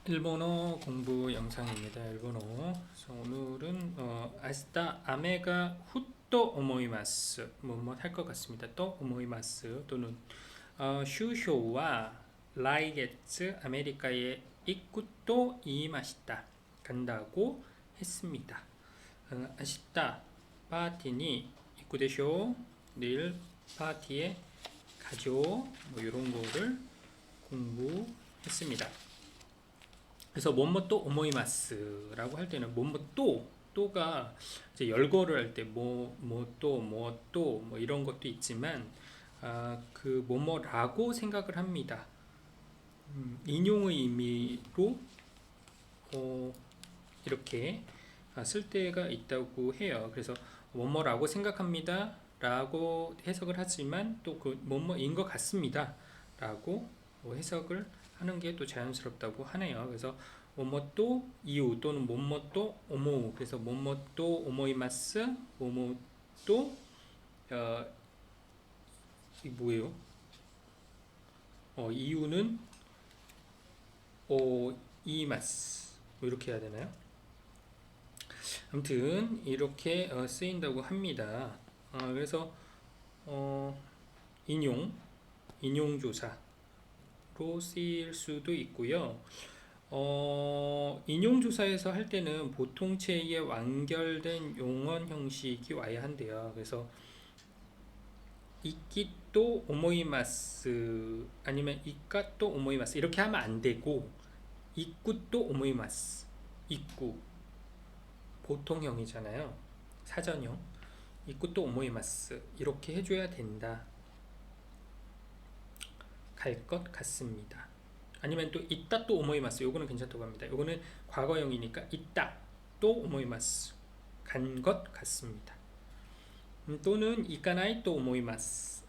일본어 공부 영상입니다. 일본어. 그래서 오늘은 아시다 아메가 후또 오모이마스 뭐뭐 할 것 같습니다. 또 오모이마스 또는 슈쇼와 라이게츠 아메리카에 입구또 이마시다 간다고 했습니다. 아시다 파티니 입구대쇼 내일 파티에 가죠. 뭐 이런 거를 공부했습니다. 그래서 뭐뭐 또 오모이마스라고 할 때는 뭐뭐 또가 이제 열거를 할 때 뭐 이런 것도 있지만 그 뭐뭐라고 생각을 합니다. 인용의 의미로 이렇게 쓸 때가 있다고 해요. 그래서 뭐뭐라고 생각합니다 라고 해석을 하지만 또 그 뭐뭐인 것 같습니다 라고 해석을 하는 게 또 자연스럽다고 하네요. 그래서 뭐뭐 또 이유 또는 뭐뭐 또 오모, 그래서 뭐뭐 또 오모이마스, 뭐뭐 또 이 뭐예요? 이유는 오이마스 뭐 이렇게 해야 되나요? 아무튼 이렇게 쓰인다고 합니다. 그래서 인용조사로 쓰일 수도 있고요. 인용조사에서 할 때는 보통체의 완결된 용언 형식이 와야 한대요. 그래서 이끼 또 오모이마스 아니면 이까 또 오모이마스 이렇게 하면 안 되고 이꾸 또 오모이마스 이꾸 보통형이잖아요. 사전형 이꾸 또 오모이마스 이렇게 해줘야 된다. 갈 것 같습니다. 아니면 또 있다 또 오모이마스 요거는 괜찮다고 합니다. 요거는 과거형이니까 있다 또 오모이마스 간 것 같습니다. 또는 이까나이 또 오모이마스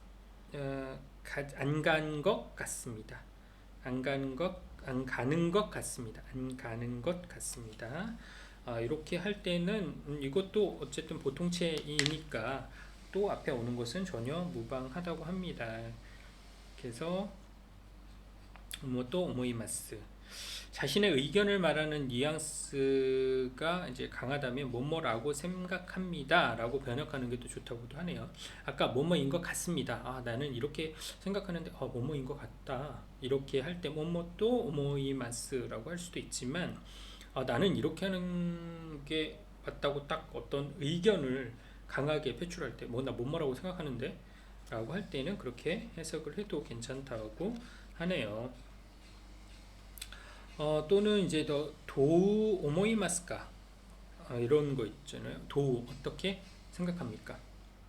안 간 것 같습니다. 안 가는 것 같습니다. 안 가는 것 같습니다. 이렇게 할 때는 이것도 어쨌든 보통체이니까 또 앞에 오는 것은 전혀 무방하다고 합니다. 그래서 뭐 또 오모이마스 자신의 의견을 말하는 뉘앙스가 이제 강하다면 뭐뭐라고 생각합니다 라고 번역하는 게 또 좋다고도 하네요. 아까 뭐뭐인 것 같습니다. 나는 이렇게 생각하는데 뭐뭐인 것 같다 이렇게 할 때 뭐뭐 또 오모이마스 라고 할 수도 있지만 나는 이렇게 하는 게 맞다고 딱 어떤 의견을 강하게 표출할 때 나 뭐뭐라고 생각하는데 라고 할 때는 그렇게 해석을 해도 괜찮다고 하네요. 또는 이제 더 도우 오모이마스까 이런 거 있잖아요. 도우 어떻게 생각합니까?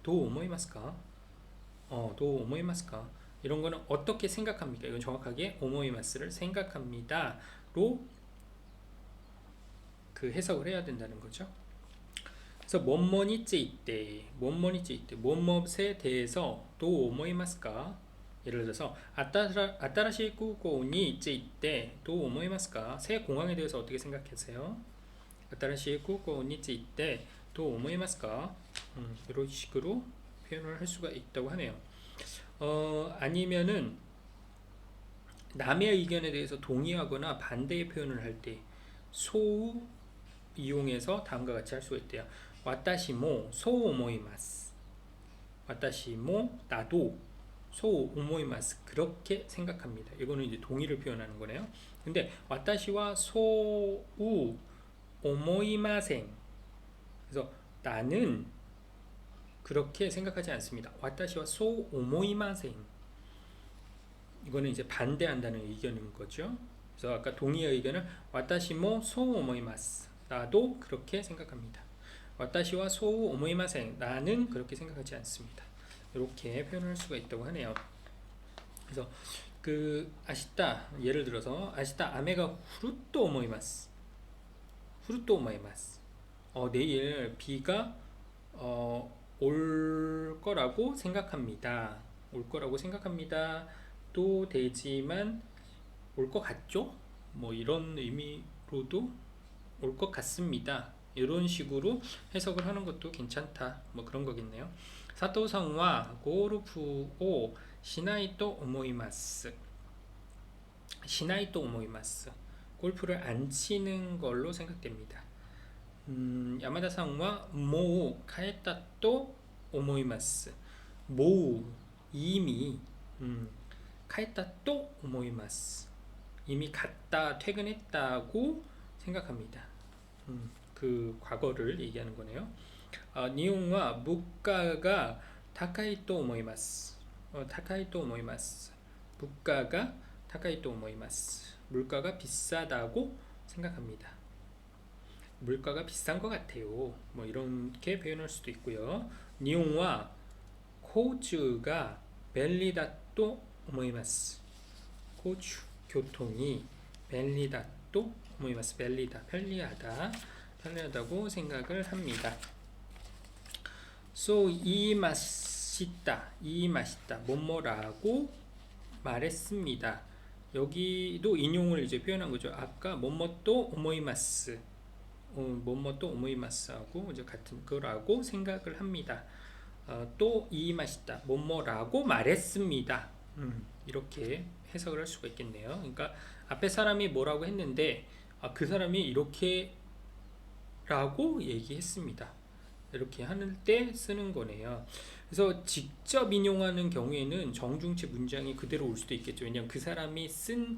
도우 오모이마스까? 도우 오모이마스까? 이런 거는 어떻게 생각합니까? 이건 정확하게 오모이마스를 생각합니다로 그 해석을 해야 된다는 거죠. 그래서 뭐뭐에 대해서 도우 오모이마스까? 예를 들어서 아따라시 쿠고니 이때 또 오모이마스까? 새 공항에 대해서 어떻게 생각하세요? 아따라시 쿠고니 이때 또 오모이마스까? 이런 식으로 표현을 할 수가 있다고 하네요. 아니면은 남의 의견에 대해서 동의하거나 반대의 표현을 할 때 소우 이용해서 다음과 같이 할 수가 있대요. 와타시모 소우 오모이마스. 와타시모 나도 소우 오모이마스 그렇게 생각합니다. 이거는 이제 동의를 표현하는 거네요. 근데 와타시와 소우 오모이마생 그래서 나는 그렇게 생각하지 않습니다. 와타시와 소우 오모이마생 이거는 이제 반대한다는 의견인 거죠. 그래서 아까 동의의 의견은 와타시모 소우 오모이마스 나도 그렇게 생각합니다. 와타시와 소우 오모이마생 나는 그렇게 생각하지 않습니다. 이렇게 표현할 수가 있다고 하네요. 그래서 그 아시다 예를 들어서 아시다 아메가 후루또 오모이마스 후루또 오모이마스 내일 비가 올 거라고 생각합니다. 올 거라고 생각합니다. 또 되지만 올 것 같죠? 뭐 이런 의미로도 올 것 같습니다. 이런 식으로 해석을 하는 것도 괜찮다. 뭐 그런 거겠네요. 사토상와 고르프 오 시나이 또 오모이마스. 시나이 또 오모이마스. 골프를 안 치는 걸로 생각됩니다. 야마다さんは もう帰ったと思います。もう 이미 帰ったと思います。 이미 갔다 퇴근했다고 생각합니다. 그 과거를 얘기하는 거네요. 니온과 물가가 高いと思います。高いと思います。 물가가 高いと思います. 물가가 비싸다고 생각합니다. 물가가 비싼 것 같아요. 뭐 이렇게 표현할 수도 있고요. 니온과 호주가 벨리다 또 오모이마스. 호주 교통이 벨리다 또 오모이마스. 벨리다 편리하다고 생각을 합니다. So 이 맛있다 뭐뭐라고 말했습니다. 여기도 인용을 이제 표현한 거죠. 아까 뭐뭐또 오모이마스 뭐뭐또 오모이마스 하고 이제 같은 거라고 생각을 합니다. 또 이 맛있다 뭐뭐라고 말했습니다. 이렇게 해석을 할 수가 있겠네요. 그러니까 앞에 사람이 뭐라고 했는데 그 사람이 이렇게 라고 얘기했습니다. 이렇게 하는 때 쓰는 거네요. 그래서 직접 인용하는 경우에는 정중체 문장이 그대로 올 수도 있겠죠. 왜냐하면 그 사람이 쓴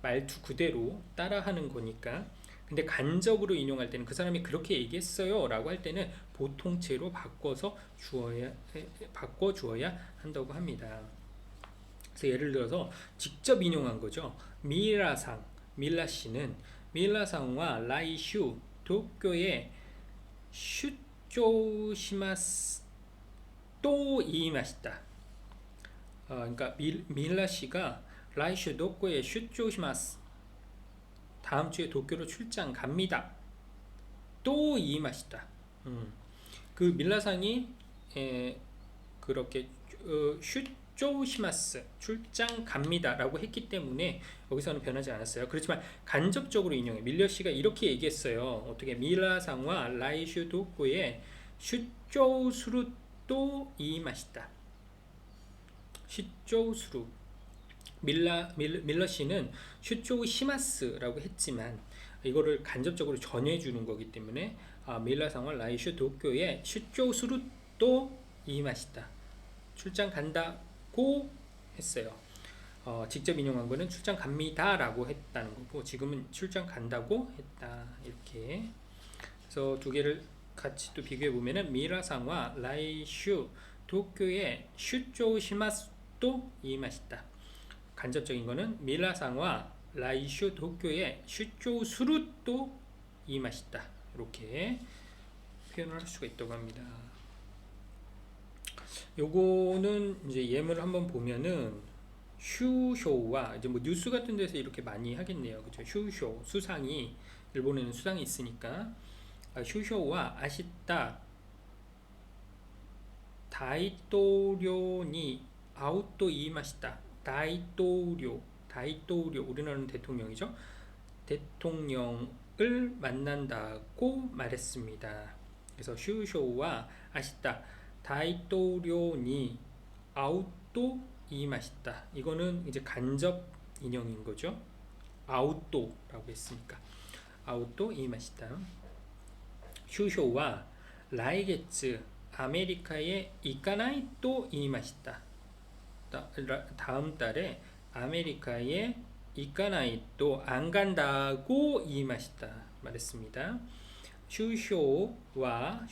말투 그대로 따라하는 거니까. 근데 간접으로 인용할 때는 그 사람이 그렇게 얘기했어요 라고 할 때는 보통체로 바꿔 주어야 한다고 합니다. 그래서 예를 들어서 직접 인용한 거죠. 밀라씨는 밀라상과 라이슈 도쿄에 슈조시마스 또 이이마시다. 그러니까 밀라씨가 라이슈 도쿄에 슈조시마스 다음 주에 도쿄로 출장 갑니다. 또 이이마시다. 그 밀라상이 그렇게 슈조시마스 출장 갑니다 라고 했기 때문에 여기서는 변하지 않았어요. 그렇지만 간접적으로 인용해. 밀러씨가 이렇게 얘기했어요. 어떻게 밀라상과 라이슈 도쿄에 슈조수루 또 이이마시다. 슈조수루 밀러씨는 슈조시마스라고 했지만 이거를 간접적으로 전해 주는 거기 때문에 밀라상과 라이슈 도쿄에 슈조수루 또 이이마시다. 출장 간다고 했어요. 직접 인용한 거는 출장 갑니다 라고 했다는 거고 지금은 출장 간다고 했다. 이렇게 그래서 두 개를 같이 또 비교해 보면은 미라상과 라이슈 도쿄에 슈조시마스 또 이이마시다. 간접적인 거는 미라상과 라이슈 도쿄에 슈조수루 또 이이마시다. 이렇게 표현을 할 수가 있다고 합니다. 요거는 이제 예문을 한번 보면은 슈쇼와 이제 뭐 뉴스 같은 데서 이렇게 많이 하겠네요. 그죠? 슈쇼 수상이 일본에는 수상이 있으니까 슈쇼와 아시타 다이토료니 아우토 이마시다. 다이토료 우리나라는 대통령이죠. 대통령을 만난다고 말했습니다. 그래서 슈쇼와 아시타 다이토료니 아우토 이마시다. 이거는 이제 간접 인용인 거죠. 아우토라고 했으니까 아우토 이마시다. 슈쇼와 라이게츠 아메리카에 이까나이 또 이마시다. 다음 달에 아메리카에 이까나이 또 안 간다고 이마시다 말했습니다. 슈쇼와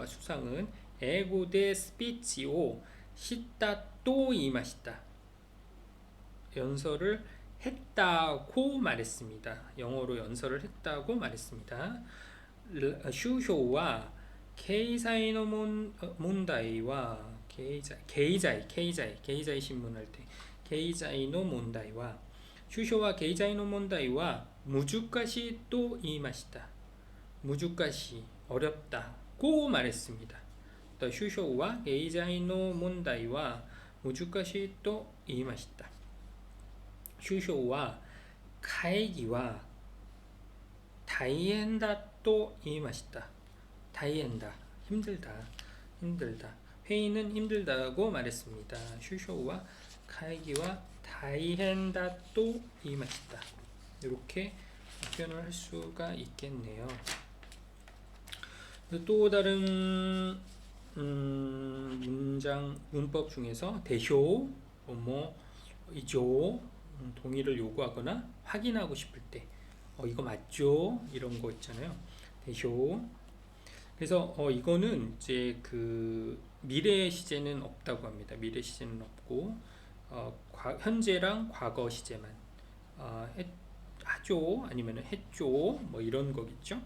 수상은 에고대 스피치오 시다 또 이마시다. 연설을 했다고 말했습니다. 영어로 연설을 했다고 말했습니다. 슈쇼와 케이사이노 문다이와 게이자이 신문할 때 게이자이노 문다이와 슈쇼와 게이자이노 문다이와 무주가시 또 이마시다. 무주가시 어렵다고 말했습니다. 슈쇼와 게이자이노 문다이와 무주가시 또 이마시다. 슈쇼와 카이기와 다이엔다 또 이마시다. 다이엔다 힘들다. 회의는 힘들다고 말했습니다. 슈쇼와 카이기와 다이엔다 또 이마시다. 이렇게 표현을 할 수가 있겠네요. 또 다른 문법 중에서 대쇼, 이죠, 동의를 요구하거나 확인하고 싶을 때 이거 맞죠? 이런 거 있잖아요. 대쇼. 그래서 이거는 이제 그 미래 시제는 없다고 합니다. 미래 시제는 없고 현재랑 과거 시제만 하죠, 아니면 했죠, 뭐 이런 거겠죠.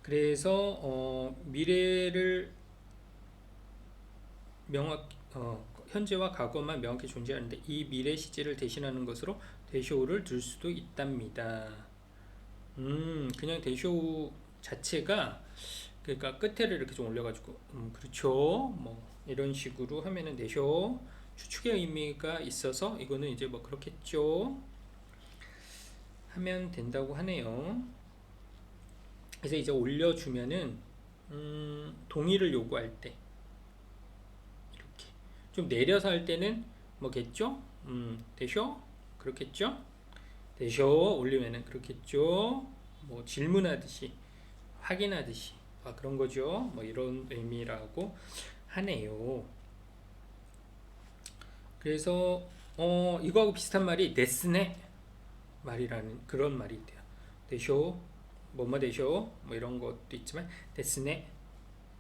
그래서 미래를 현재와 과거만 명확히 존재하는데 이 미래 시제를 대신하는 것으로 대쇼를 둘 수도 있답니다. 그냥 대쇼 자체가 그러니까 끝에를 이렇게 좀 올려가지고 그렇죠, 뭐 이런 식으로 하면은 대쇼 추측의 의미가 있어서 이거는 이제 뭐 그렇겠죠 하면 된다고 하네요. 그래서 이제 올려주면은 동의를 요구할 때 이렇게 좀 내려서 할 때는 뭐겠죠? 대쇼 그렇겠죠? 대쇼 올리면은 그렇겠죠? 뭐 질문하듯이 확인하듯이 그런 거죠. 뭐 이런 의미라고 하네요. 그래서 이거하고 비슷한 말이 데스네 말이라는 그런 말이 있대요. 대쇼 뭐뭐 대쇼 뭐 이런 것도 있지만 데스네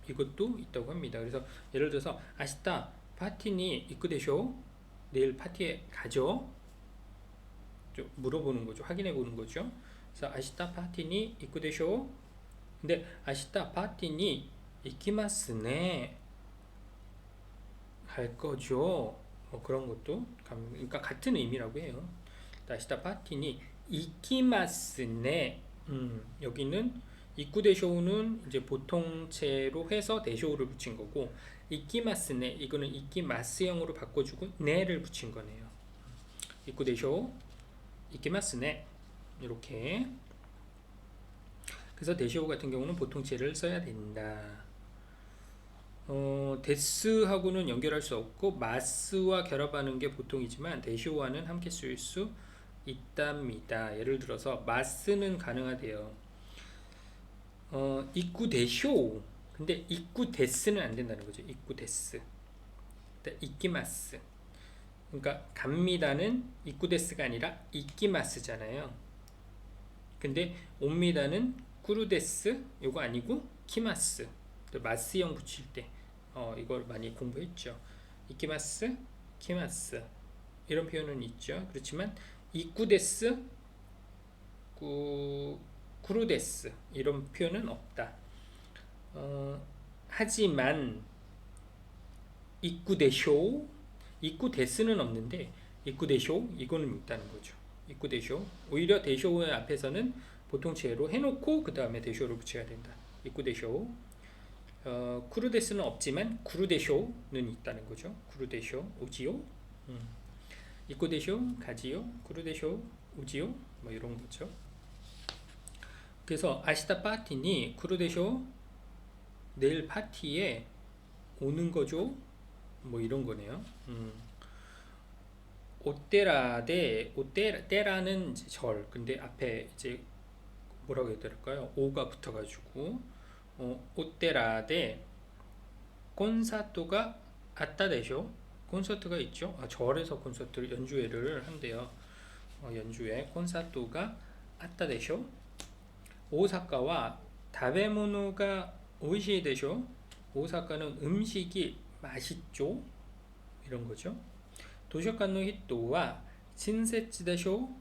이것도 있다고 합니다. 그래서 예를 들어서 아시타 파티니 이쿠 대쇼 내일 파티에 가죠? 좀 물어보는 거죠. 확인해 보는 거죠. 그래서 아시타 파티니 이쿠 대쇼. 근데 아시타 파티니 이키마스네 갈 거죠. 뭐 그런 것도 그러니까 같은 의미라고 해요. 아시타 파티니 이키마스네. 여기는 이쿠 대쇼는 이제 보통체로 해서 대쇼를 붙인 거고 이키마스네 이거는 이키마스형으로 바꿔주고 네를 붙인 거네요. 이쿠 대쇼 이키마스네 이렇게. 그래서 대쇼 같은 경우는 보통체를 써야 된다. 데스하고는 연결할 수 없고 마스와 결합하는 게 보통이지만 대쇼와는 함께 쓰일 수 있답니다. 예를 들어서 마스는 가능하대요. 이쿠 대쇼. 근데 이쿠 데스는 안 된다는 거죠. 이쿠 데스. 이키마스. 그러니까 갑니다는 이쿠 데스가 아니라 이키마스잖아요. 근데 옵니다는 쿠르데스 요거 아니고 키마스. 마스형 붙일 때 이걸 많이 공부했죠. 이키마스, 키마스 이런 표현은 있죠. 그렇지만 이쿠데스, 쿠르데스 이런 표현은 없다. 하지만 이쿠데쇼, 이쿠데스는 없는데 이쿠데쇼 이거는 있다는 거죠. 이쿠데쇼 오히려 대쇼의 앞에서는 보통체로 해놓고 그 다음에 대쇼를 붙여야 된다. 이쿠데쇼. 쿠르데스는 없지만 구르데쇼는 있다는 거죠. 구르데쇼 오지요. 이쿠데쇼 가지요. 구르데쇼 오지요. 뭐 이런 거죠. 그래서 아시타 파티니 쿠르데쇼 내일 파티에 오는 거죠. 뭐 이런 거네요. 오떼라는 절. 근데 앞에 이제 뭐라고 해야 될까요? 오가 붙어가지고 오떼라데 콘사토가 아따데쇼. 콘서트가 있죠. 절에서 콘서트를 연주회를 한대요. 연주회 콘사토가 아따데쇼. 오사카와 다베모노가 오이시 데쇼. 오사카는 음식이 맛있죠. 이런 거죠. 도서관의 히토와 친세치 데쇼.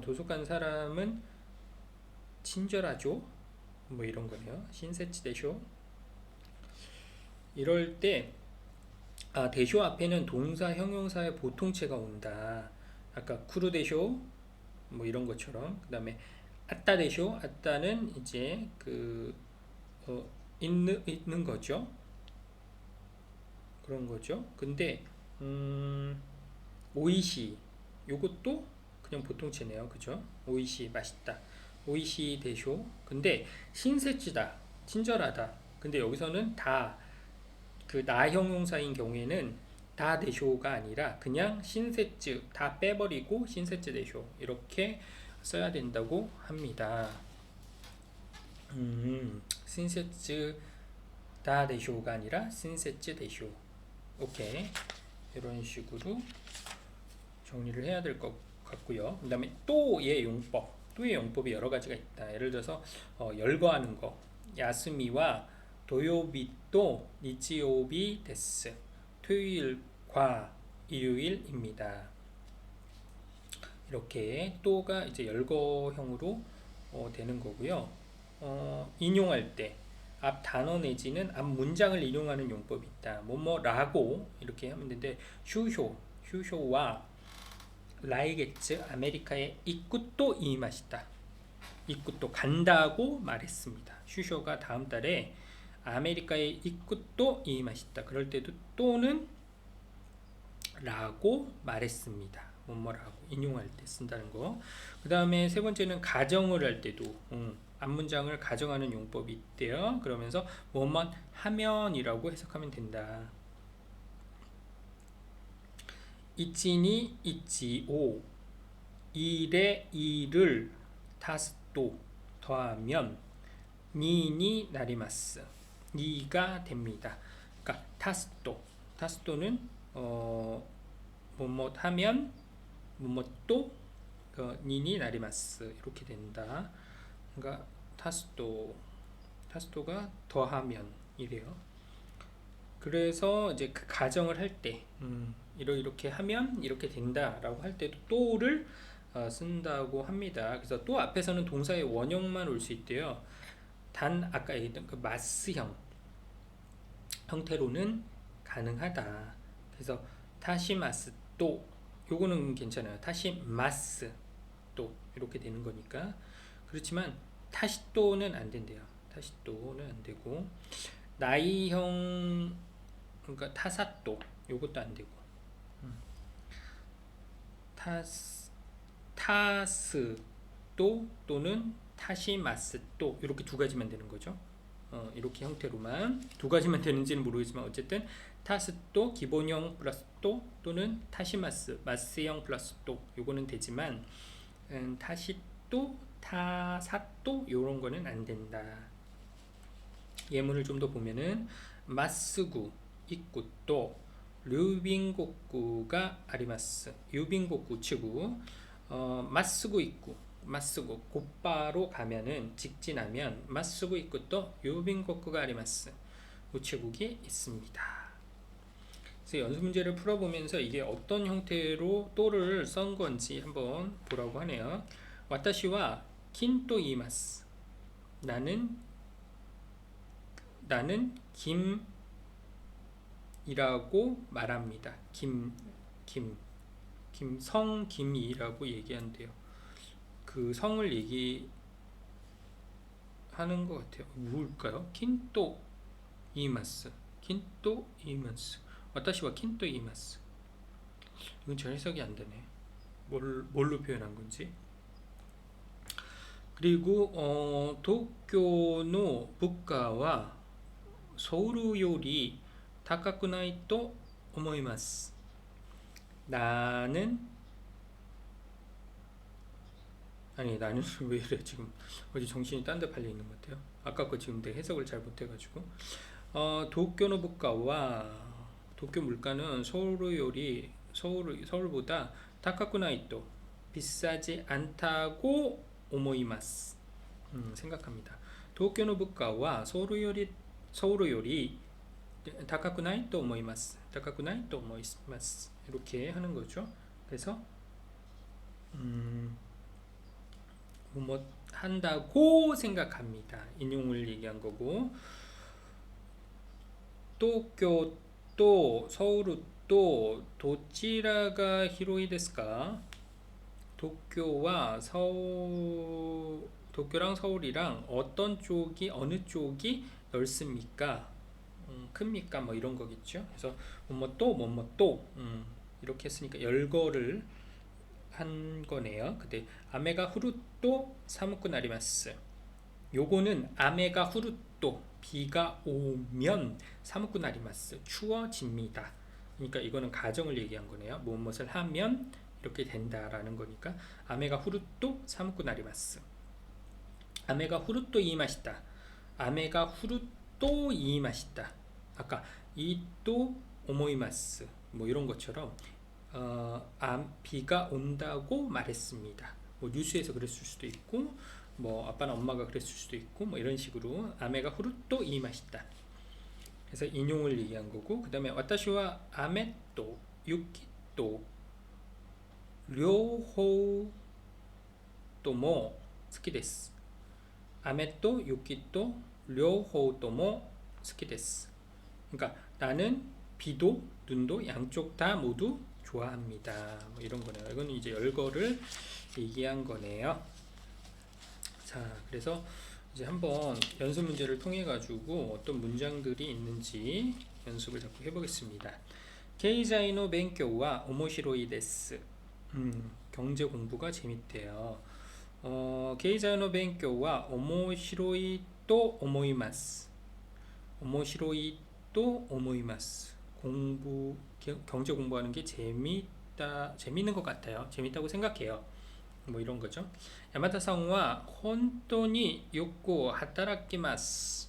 도서관 사람은 친절하죠. 뭐 이런 거네요. 신세치 대쇼. 이럴 때 대쇼 앞에는 동사 형용사의 보통체가 온다. 아까 쿠르 대쇼 뭐 이런 것처럼. 그다음에 아따 대쇼. 아따는 이제 있는 거죠. 그런 거죠. 근데 오이시 요것도 그냥 보통체네요. 그죠? 오이시 맛있다. 오이시 대쇼. 근데 신세치다 친절하다. 근데 여기서는 다 그 나 형용사인 경우에는 다 대쇼가 아니라 그냥 신세츠 다 빼버리고 신세츠 대쇼 이렇게 써야 된다고 합니다. 신세츠 다 대쇼가 아니라 신세츠 대쇼. 오케이, 이런 식으로 정리를 해야 될 것 같고요. 그 다음에 또의 용법, 또의 용법이 여러 가지가 있다. 예를 들어서 열거하는 거, 야스미와 도요비 또 니치요비 데스, 토요일과 일요일입니다. 이렇게 또가 이제 열거형으로 되는 거고요. 인용할 때 앞 단어 내지는 앞 문장을 인용하는 용법이 있다. 뭐뭐라고 이렇게 하면 되는데 휴쇼와 라이게츠 아메리카에 이쿠또 이마시다. 이쿠또 간다고 말했습니다. 슈쇼가 다음 달에 아메리카에 이쿠또 이마시다. 그럴 때도 또는 라고 말했습니다. 뭐뭐라고 인용할 때 쓴다는 거. 그 다음에 세 번째는 가정을 할 때도 앞 문장을 가정하는 용법이 있대요. 그러면서 뭐뭐 하면이라고 해석하면 된다. 이치니 이치오 1에 2를 타스또 더하면 니니 나리마스 2가 됩니다. 그러니까 타스또는 뭐뭐 하면 뭐뭐 니니 나리마스 이렇게 된다. 그러니까 타스토가 더하면 이래요. 그래서 이제 그 가정을 할 때 이렇게 하면 이렇게 된다라고 할 때도 또를 쓴다고 합니다. 그래서 또 앞에서는 동사의 원형만 올 수 있대요. 단 아까 얘기했던 그 마스형 형태로는 가능하다. 그래서 타시마스 또 요거는 괜찮아요. 타시마스 또 이렇게 되는 거니까. 그렇지만 타시또는 안 된대요. 타시또는 안 되고 나이형 그러니까 타사또 요것도 안 되고 타스또 또는 타시마스또 이렇게 두 가지만 되는 거죠. 이렇게 형태로만 두 가지만 되는지는 모르겠지만 어쨌든 타스또 기본형 플러스 또 또는 타시마스 마스형 플러스 또 요거는 되지만 타시또 타사또 요런 거는 안 된다. 예문을 좀 더 보면은 마스구 이쿠또 류빙곡구가 아리마스. 유빙곡구 치구 마스구 있고 마스구 곧바로 가면은 직진하면 마스구 있고또 유빙곡구가 아리마스. 우체국이 있습니다. 그래서 연습 문제를 풀어보면서 이게 어떤 형태로 또를 쓴 건지 한번 보라고 하네요. 와타시와 킨또 이마스. 나는 김이라고 말합니다. 김이라고 얘기한대요. 그 성을 얘기하는 것 같아요. 뭘까요? 킨또 이마스. 와타시와 킨또 이마스. 이건 잘 해석이 안 되네. 뭘로 표현한 건지. 그리고 도쿄의 물가와 서울 요리 高くないと思います. 나는 왜 이래 지금 어디 정신이 딴 데 팔려 있는 것 같아요. 아까 거 지금 내 해석을 잘 못해가지고 도쿄의 물가와 도쿄 물가는 서울보다 高くないと 비싸지 않다고 思います. 생각합니다. 도쿄의 물가와 서울 요리 高くないと思います. 高くないと思います. 이렇게 하는 거죠. 그래서 뭐 한다고 생각합니다. 인용을 얘기한 거고. 도쿄 또 서울 또 도치라가 히로이ですか? 도쿄랑 서울이랑 어느 쪽이 넓습니까? 큽니까? 뭐 이런 거겠죠. 그래서 또 이렇게 했으니까 열거를 한 거네요. 근데 아메가 후루또 사무쿠 나리마스. 요거는 아메가 후루또 비가 오면 사무쿠 나리마스 추워집니다. 그러니까 이거는 가정을 얘기한 거네요. 무엇을 하면 이렇게 된다라는 거니까 아메가 후루또 사무쿠 나리마스. 아메가 후루또 이마시다. 아메가 후루또 이마시다. 아까 이또 오모이마스 뭐 이런 것처럼 비가 온다고 말했습니다. 뭐 뉴스에서 그랬을 수도 있고 뭐 아빠나 엄마가 그랬을 수도 있고 뭐 이런 식으로 아메가 후루또 이마시다. 그래서 인용을 얘기한 거고 그 다음에 와타시와 아메또 유키또 료호 또모 스키 데스. 아메또 유키또 료호 또모 스키 데스. 그러니까 나는 비도 눈도 양쪽 다 모두 좋아합니다. 뭐 이런 거네요. 이거는 이제 열거를 얘기한 거네요. 자, 그래서 이제 한번 연습 문제를 통해 가지고 어떤 문장들이 있는지 연습을 자꾸 해보겠습니다. 케이자이노 벤교와 오모시로이 데스. 경제 공부가 재밌대요. 케이자이노 벤교와 오모시로이 또 오모이마스. 오모시로이 또 오모이마스. 경제 공부하는 게 재밌는 것 같아요. 재밌다고 생각해요. 뭐 이런 거죠. 야마다さんは 혼돈이 욕고 하타라키마스.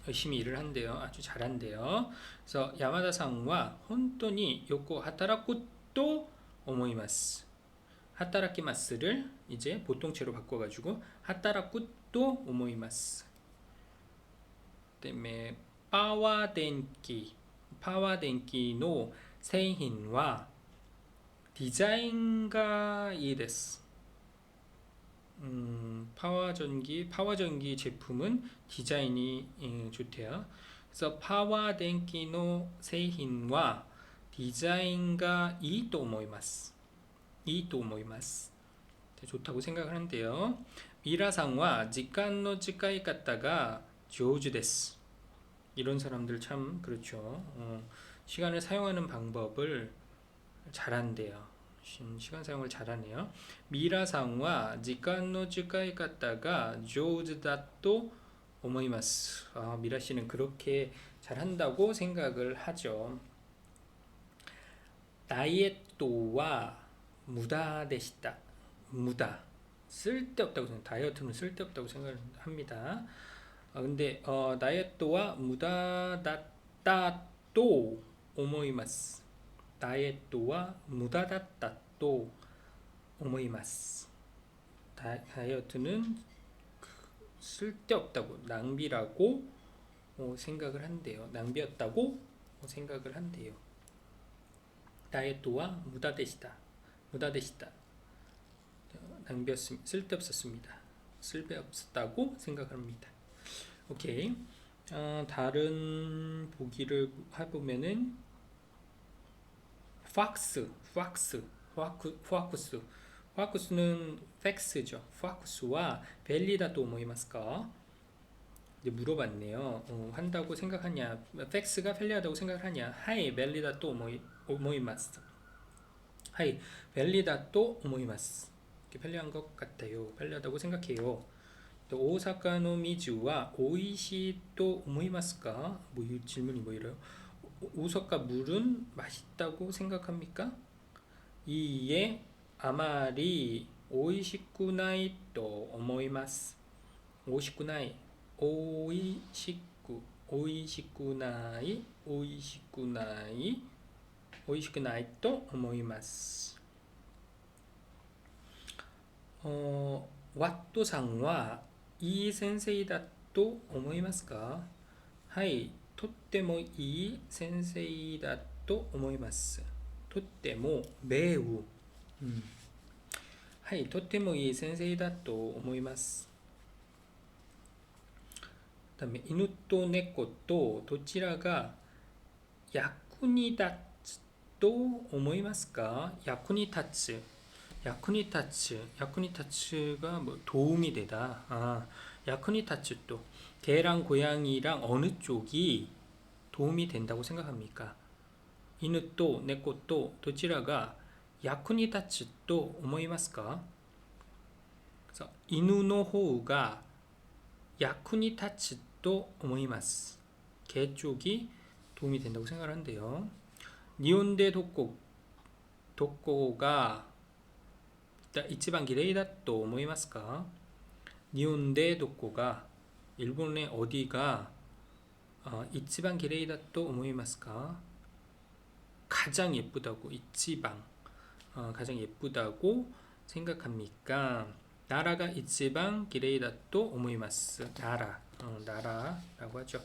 열심히 일을 한대요. 아주 잘한대요. 그래서 야마다さんは 혼돈이 욕고 하타라쿠또 오모이마스. 하타라키마스를 이제 보통체로 바꿔가지고 하타라쿠또 오모이마스. 그다음에 파와덴키. 파와덴키의製品は 디자인가いいです. 파와전기 제품은 디자인이 좋대요. 그래서 파와덴키의 製品は 디자인가 いいと思います. いいと思います. 좋다고 생각을 한대요. 미라상과 시간의 使い方が上手です. 이런 사람들 참 그렇죠. 시간을 사용하는 방법을 잘한대요. 시간 사용을 잘하네요. 미라상과 시간의 使い方が上手だと思います. 미라 씨는 그렇게 잘한다고 생각을 하죠. 다이어트와 무다 되시다. 무다. 쓸데없다고 생각. 다이어트는 쓸데없다고 생각합니다. 근데 다이어트와 무다다다 또 오모이마스. 다이어트와 무다다다 또 오모이마스. 다이어트는 쓸데없다고, 낭비라고 생각을 한대요. 낭비였다고 생각을 한대요. 다이어트와 무다되시다. 낭비였습니다. 쓸데없었습니다. 쓸데없었다고 생각합니다. 오케이. 다른 보기를 해보면은 파쿠스는 팩스죠. 파쿠스와 벨리다 또 오모이마스까? 이제 물어봤네요. 한다고 생각하냐? 팩스가 편리하다고 생각하냐? 하이 벨리다 또 오모이마스. 하이 벨리다 또 오모이마스. 편리한 것 같아요. 편리하다고 생각해요. 오사카의 미주와 오이시 또 오모이마스까? 뭐 이 질문이 뭐 이래요? 오사카 물은 맛있다고 생각합니까? 이에 아마리 오이시쿠나이 또 오모이마스. 오이시쿠나이 또 오모이마스. 와토상와いい先生だと思いますか? はい、とってもいい先生だと思います。とっても매우。はい、とってもいい先生だと思います。だめ、犬と猫とどちらが役に立つと思いますか? 役に立つ. 야쿠니타츠가 뭐 도움이 되다. 야쿠니타츠 또 개랑 고양이랑 어느 쪽이 도움이 된다고 생각합니까? 이누 또 네코 또 도치라가 야쿠니타츠 또 오모이마스까? 그래서 이누의 호우가 야쿠니타츠 또 오모이마스. 개 쪽이 도움이 된다고 생각을 한대요. 니온데 도코가 이치반 기레이다 또 오모이마스까? 니온데 도코가 일본의 어디가 이치반 기레이다 또 오모이마스까? 가장 예쁘다고 이치방 가장 예쁘다고 생각합니까? 나라가 이치방 기레이다 또 오모이마스. 나라라고 하죠.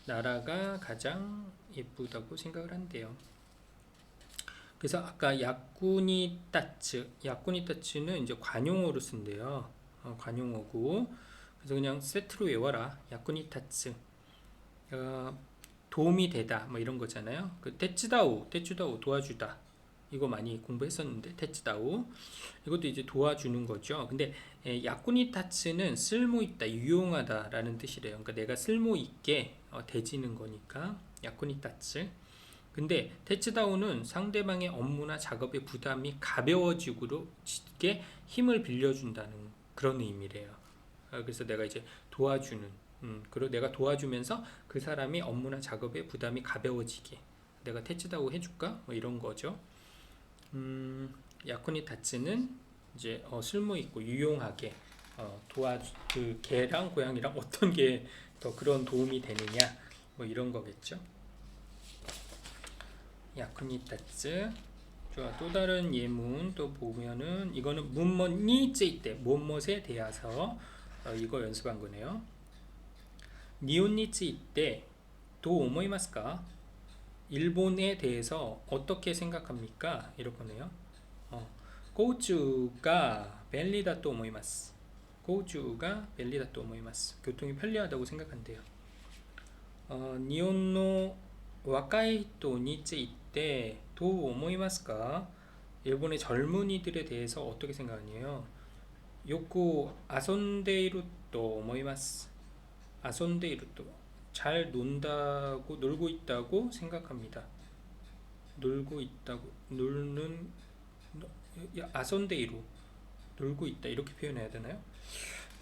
나라가 가장 예쁘다고 생각을 한대요. 그래서 아까 야쿠니타츠는 이제 관용어로 쓴대요. 관용어고 그래서 그냥 세트로 외워라. 야쿠니타츠 도움이 되다 뭐 이런 거잖아요. 그 테츠다우 도와주다 이거 많이 공부했었는데 테츠다우 이것도 이제 도와주는 거죠. 근데 야쿠니타츠는 쓸모있다, 유용하다 라는 뜻이래요. 그러니까 내가 쓸모있게 대지는 거니까 야쿠니타츠. 근데 테츠다우는 상대방의 업무나 작업의 부담이 가벼워지게 힘을 빌려준다는 그런 의미래요. 그래서 내가 이제 도와주는 그리고 내가 도와주면서 그 사람이 업무나 작업의 부담이 가벼워지게 내가 테츠다우 해줄까? 뭐 이런 거죠. 야쿠니타츠는 이제 쓸모있고 유용하게 그 개랑 고양이랑 어떤 게 더 그런 도움이 되느냐 뭐 이런 거겠죠. 야쿠니타츠. 좋아. 또 다른 예문 또 보면은 이거는 문머니 쯔이때 무엇에 대해서 이거 연습한 거네요. 니온니 쯔이때 도 오모이마스까? 일본에 대해서 어떻게 생각합니까? 이렇거네요. 고우추가 벨리다 또 오모이마스. 고우추가 벨리다 또 오모이마스. 교통이 편리하다고 생각한대요. 니온노 와카이 히토 니 쯔이때 도 오모이마스까? 일본의 젊은이들에 대해서 어떻게 생각하냐요? 요쿠 아손데이루 또 오모이마스. 아손데이루 또 잘 논다고 놀고 있다고 생각합니다. 놀고 있다고 놀는 아손데이루 놀고 있다 이렇게 표현해야 되나요?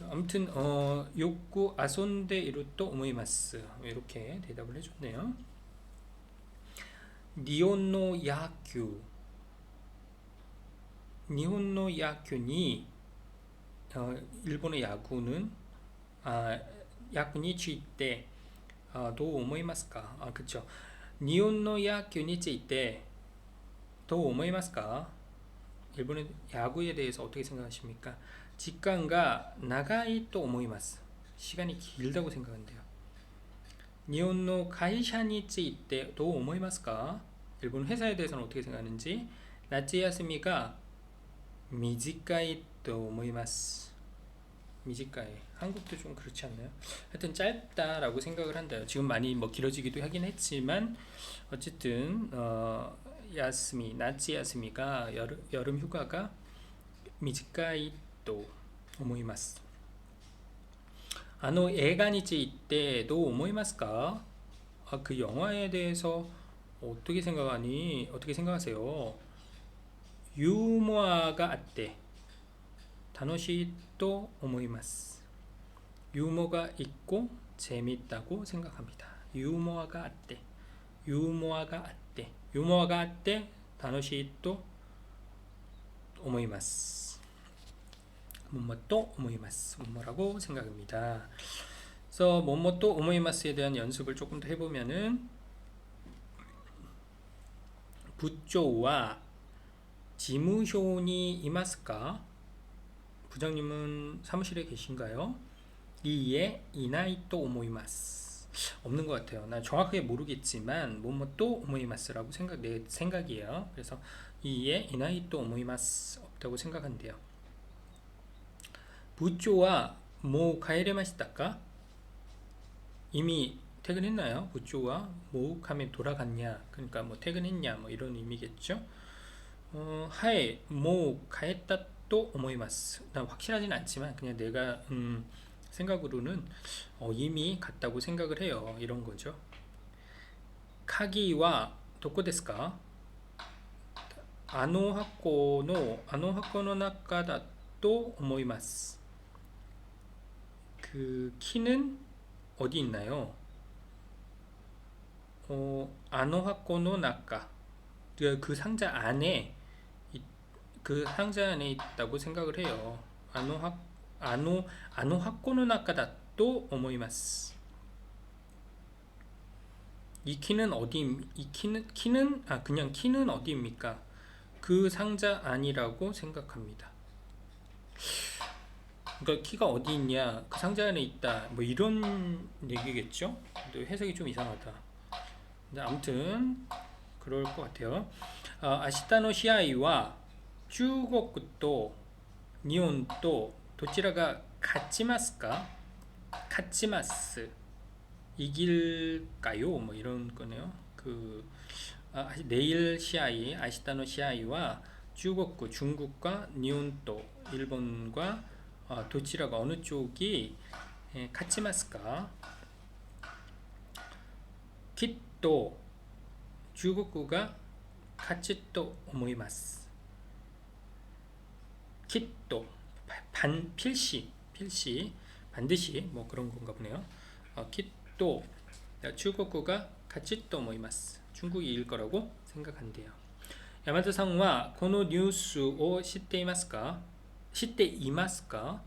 아무튼 욕구 아손데이루 또 오모이마스 이렇게 대답을 해줬네요. 니혼노 야큐니 일본의 야구는 야구니 쯔이때 도 오모이마스까? 그쵸. 니혼노 야큐니 쯔이때 도 오모이마스까? 일본의 야구에 대해서 어떻게 생각하십니까? 직간가 나가이 또 오모이마스. 시간이 길다고 생각한대요. 니혼노 가이샤니 쯔이때 도 오모이마스까? 일본 회사에 대해서는 어떻게 생각하는지. 나츠야스미가 미지카이 또 오모이마스. 미지카이. 한국도 좀 그렇지 않나요? 하여튼 짧다라고 생각을 한대요. 지금 많이 뭐 길어지기도 하긴 했지만 어쨌든 나츠 야스미가 여름 휴가가 미지카이 또 오모이마스. 에가니 쯔이때 도 오모이마스까? 그 영화에 대해서 어떻게 생각하세요? 유머가 아tte 다노시 또 오모이마스. 유머가 있고 재미있다고 생각합니다. 유머가 아tte 다노시 또 오모이마스. 뭐또 오모이마스. 뭐라고 생각합니다. 그래서 뭐또 오모이마스에 대한 연습을 조금 더 해보면은 부조와 지무쇼니 이마스까? 부장님은 사무실에 계신가요? 이에 이나이 또 오모이마스. 없는 것 같아요. 난 정확하게 모르겠지만 또 오모이마스라고 내 생각이에요. 그래서 이에 이나이 또 오모이마스 없다고 생각한대요. 부조와 모 가에레마시다까? 이미 퇴근했나요? 부조와 모 하면 돌아갔냐? 그러니까 뭐 퇴근했냐? 뭐 이런 의미겠죠. 하에 모 가했다 또 오모이마스. 난 확실하진 않지만 그냥 내가 생각으로는 이미 갔다고 생각을 해요. 이런 거죠. 카기와 도코 데스까? 아노 하코노 나카다 또 오모이마스. 그 키는 어디 있나요? 아노하코노 나카, 그 상자 안에 그 상자 안에 있다고 생각을 해요. 아노하코노 나카다 또 오모이마스. 이 키는 그냥 키는 어디입니까? 그 상자 안이라고 생각합니다. 그러니까 키가 어디 있냐, 그 상자 안에 있다, 뭐 이런 얘기겠죠? 근데 해석이 좀 이상하다. 근데 아무튼 그럴 것 같아요. 아시타노 시아이와 중국と 일본と どちらが 勝ちますか?勝ちます. 이길까요? 뭐 이런 거네요. 내일 시아이, 아시타노 시아이와 중국과 일본도 일본과 도치라가 어느 쪽이 같이마스까? kitto 중국가 같이 또 오모이마스. kitto 필시 반드시 뭐 그런 건가 보네요. kitto 중국가 같이 또 오모이마스. 중국이일 거라고 생각한대요. 야마토상과 고노 뉴스を 知っていますか? 知っていますか?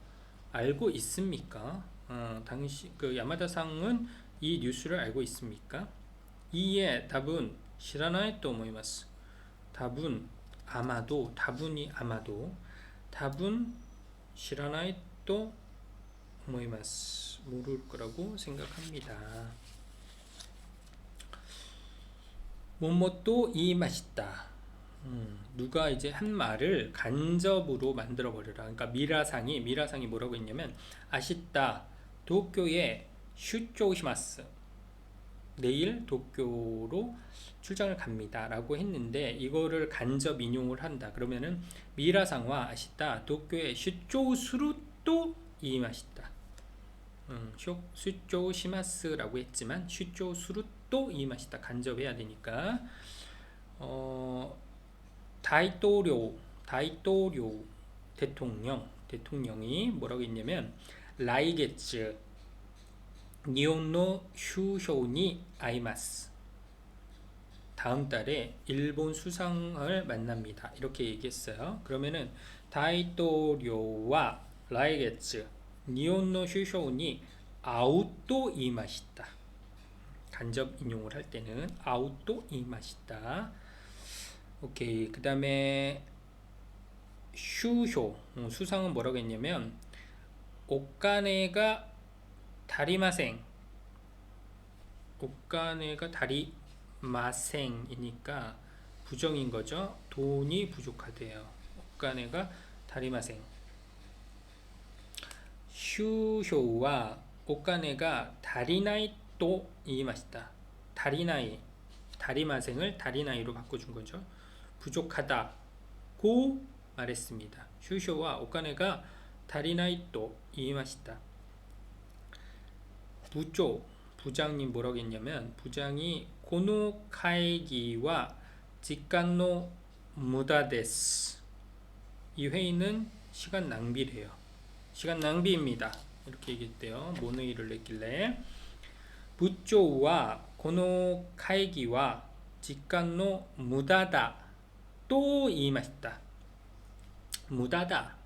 알고 있습니까? 당시 야마다상은 이 뉴스를 알고 있습니까? 이에 답은 知らないと思います. 답은 아마도, 답은 知らないと思います. 모를 거라고 생각합니다. 뭐뭐또 이 맛있다. 누가 이제 한 말을 간접으로 만들어 버려라. 그러니까 미라상이 뭐라고 했냐면 아시다 도쿄에 슈조시마스. 내일 도쿄로 출장을 갑니다 라고 했는데 이거를 간접 인용을 한다. 그러면은 미라상과 아시다 도쿄에 슈조수루 또 이마시다. 슈조시마스라고 했지만 슈조수루 또 이마시다. 간접해야 되니까 다이토료 대통령이 뭐라고 했냐면 라이게츠 니혼노 슈쇼니 아이마스. 다음 달에 일본 수상을 만납니다. 이렇게 얘기했어요. 그러면은 다이토료와 라이게츠 니혼노 슈쇼니 아우또 이마시다. 간접 인용을 할 때는 아우또 이마시다. 오케이. 그 다음에 슈쇼 수상은 뭐라고 했냐면 오카네가 다리마생. 오카네가 다리마생이니까 부정인 거죠. 돈이 부족하대요. 오카네가 다리마생. 슈쇼와 오카네가 다리나이 또 이마시다. 다리마생을 다리나이로 바꿔준 거죠. 부족하다고 말했습니다. 슈쇼와 오카네가 다리나이 또 이마시다. 부장님 뭐라고 했냐면 부장이 고노 카이기와 직간노 무다 데스. 이 회의는 시간 낭비래요. 시간 낭비입니다. 이렇게 얘기했대요. 모노이를 냈길래 부조와 고노 카이기와 직간노 무다다 또 이마시다. 무다다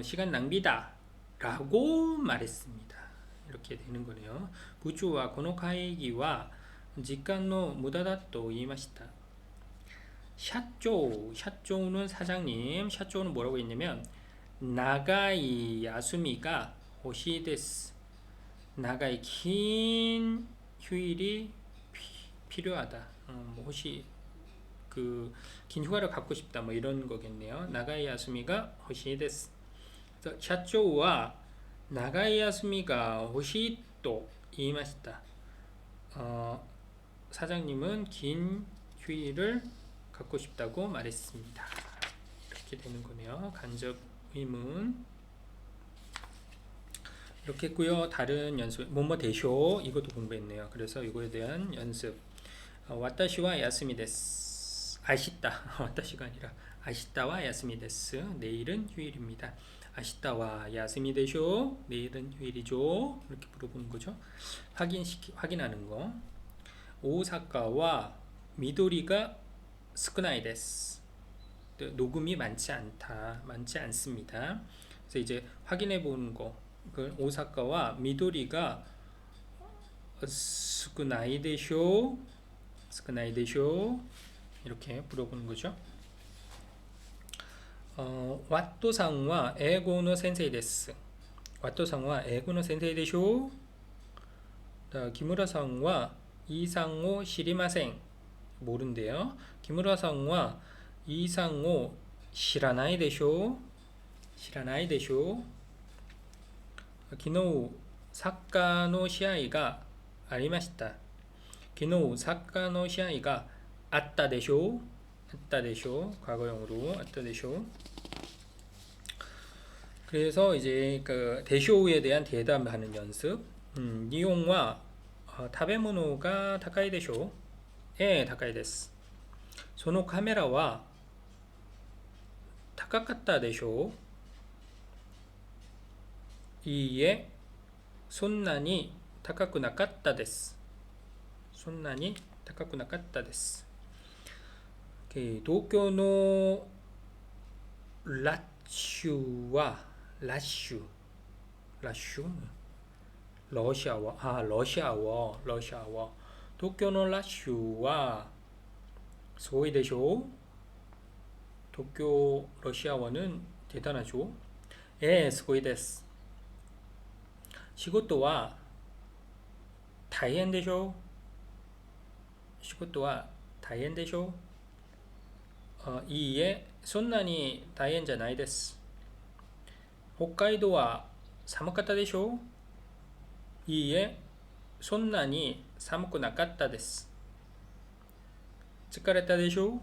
시간 낭비다 라고 말했습니다. 이렇게 되는 거네요. 부주와 고노카이기와 직간노 무다다 또 이마시다. 샤쪼는 사장님. 샤쪼는 뭐라고 했냐면 나가이 야수미가 호시데스. 나가이 긴 휴일이 필요하다. 혹시 긴 휴가를 갖고 싶다 뭐 이런 거겠네요. 나가이 야수미가 호시데스. 샤쪼와 나가이 야수미가 호시 또 이마시다. 사장님은 긴 휴일을 갖고 싶다고 말했습니다. 이렇게 되는 거네요. 간접 의문. 이렇게 했고요. 다른 연습 뭐뭐 대쇼 이것도 공부했네요. 그래서 이거에 대한 연습. 와타시와 야스미 데스. 아시다. 와타시가 아니라 아시다와 야스미 데스. 내일은 휴일입니다. 아시다와 야스미 데쇼. 내일은 휴일이죠. 이렇게 물어보는 거죠. 확인하는 거. 오사카와 미도리가 스쿠나이 데스. 녹음이 많지 않습니다. 그래서 이제 확인해 보는 거. 그 오사카와 미도리가 스쿠나이 데쇼, 스쿠나이 데쇼 이렇게 물어보는 거죠. 와토상와 에고노 센세이 데스. 와토상와 에고노 센세이 데쇼. 기무라상과 이상호 시리마생. 모른대요. 기무라상과 이상호 시라나이 데쇼. 시라나이 데쇼. 기노우 사카노 시아이가 아리마시타. 기노우 사카노 시아이가 아따 데쇼. 아따 데쇼. 과거형으로 아따 데쇼. 그래서 이제 그 데쇼에 대한 대답하는 연습. 니용와 타베모노가 다카이 데쇼. 예, 다카이 데스. 소노 카메라와 타카카타 데쇼. 이에 손난이 타카쿠 나카타 데스. 손난이 타카쿠 나카타 데스. 도쿄노 라슈와 라슈 러시아워 도쿄노 라슈와 소이 데쇼. 도쿄 러시아어는 대단하죠. 예, 소이 데스. 시고토와 다이엔 데쇼. 시고토와 다이엔 데쇼. 이에 손난이 다이엔じゃないです。北海道は寒かったでしょう。いいえ、そんなに寒くなかったです。疲れたでしょう。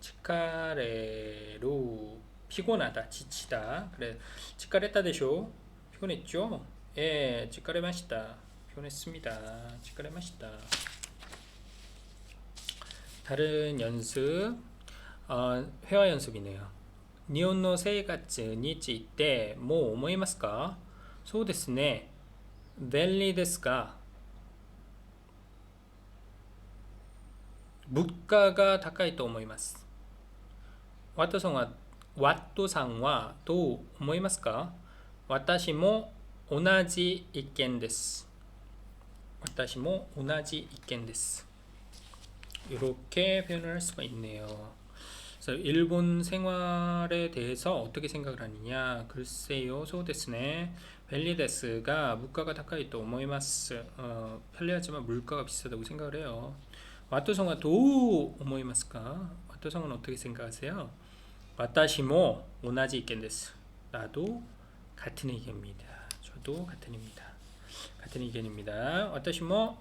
疲れる。피곤하다, 지치다. 그래, 疲れたでしょう. 피곤했죠? 예, 疲れました. 피곤했습니다. 疲れました. 다른 연습. 회화 연습이네요. 니혼노 세이가츠 니치 때 뭐思いますか? そうですね. 便利ですが 물가가 高いと思います. 와토상와 또 思いますか? 私も同じ意見です. 私も同じ意見です. 이렇게 표현을 할 수가 있네요. 그래서 일본 생활에 대해서 어떻게 생각을 하느냐. 글쎄요, 소데스네. 벨리데스가 물가가 다카이토 오모이마스. 편리하지만 물가가 비싸다고 생각을 해요. 와토성은 도 오모이마스까? 와토성은 어떻게 생각하세요? 와타시모 오나지 이겐데스. 나도 같은 의견입니다. 저도 같은 의견입니다. 와타시모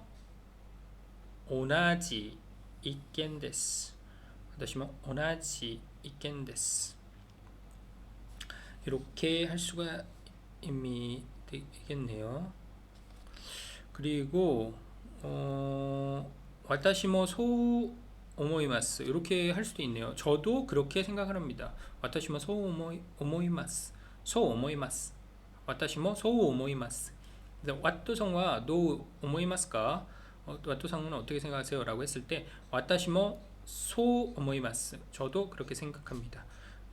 오나지 이겐데스. 私も同じ意見です. 이렇게 할 수가 이미 되겠네요. 그리고 私もそう思います. 이렇게 할 수도 있네요. 저도 그렇게 생각을 합니다. 私もそう思います. そう思います. 私もそう思います. 와토성과 도 思いますか? 와토성은 어떻게 생각하세요? 라고 했을 때 私も소 오모이마스. 저도 그렇게 생각합니다.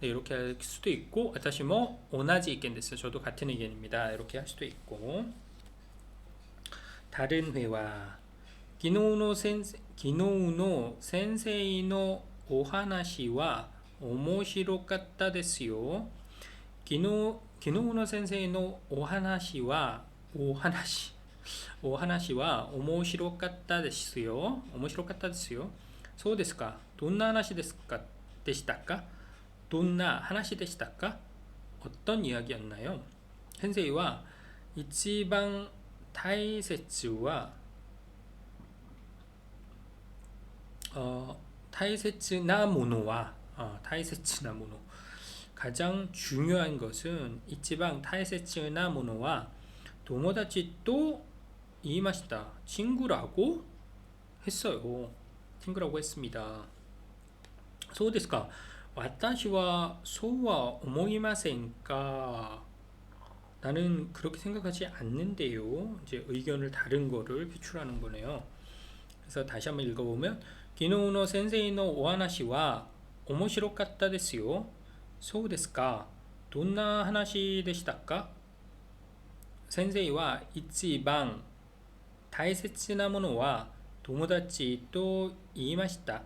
네, 이렇게 할 수도 있고, 와타시모 오나지 의견です. 저도 같은 의견입니다. 이렇게 할 수도 있고. 다른 회화. 기노우노 센세이의 오하나시와 오모시로카타 데스요. 기노우노 센세이의 오하나시와 오모시로카타 데스요. 오모시로카타 데스요. そうですか。どんな話でしたか? どんな話でしたか? 어떤 이야기였나요? 센세이와 一番大切は大切なものは가장 중요한 것은 一番大切なものは 友達と言いました. 친구라고 했어요. 친구라고 했습니다. そうですか. 私はそうは思いませんか? 나는 그렇게 생각하지 않는데요. 이제 의견을 다른 거를 표출하는 거네요. 그래서 다시 한번 읽어보면 昨日の先生のお話は面白かったですよ。そうですか。どんな話でしたか？先生は一番大切なものは友達と言いました。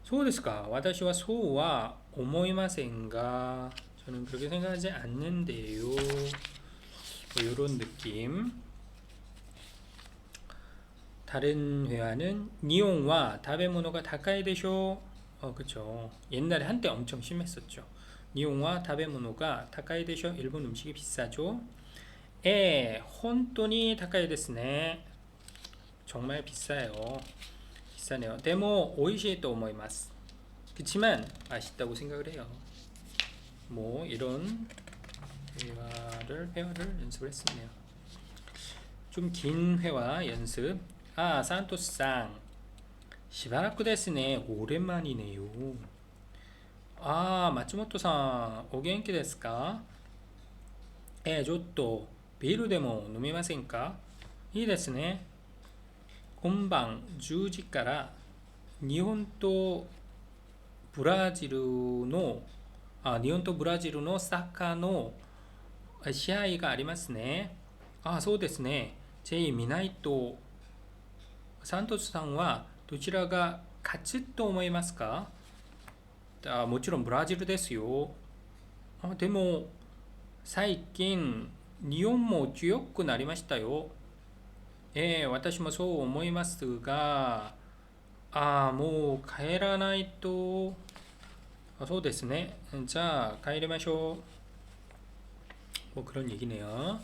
そうですか。私はそうは思いませんが, 저는 그렇게 생각하지 않는데요. 뭐 이런 느낌. 다른 회화는 니온과 다베모노가 다카이 데쇼. 그쵸. 옛날에 한때 엄청 심했었죠. 니온과 다베모노가 다카이 데쇼. 일본 음식이 비싸죠. 혼돈이 다카이 데스네. 정말 비싸요. 비싸네요. 데모 오이시에 또 오모이마스. 그치만 맛있다고 생각을 해요. 뭐 이런 회화를 연습을 했었네요. 좀 긴 회화 연습. 산토스상 시바라쿠 데스네. 오랜만이네요. 마츠모토상 오겐키 데스까? ちょっとビールでも飲みませんか？いいですね。今晩10時から日本とブラジルの日本とブラジルのサッカーの試合がありますね。そうですね。ぜひ見ないと。サントスさんはどちらが勝つと思いますか？もちろんブラジルですよ。でも最近日本も強くなりましたよ。私もそう思いますが、もう帰らないと。そうですね。じゃあ帰りましょう。뭐 그런 얘기네요.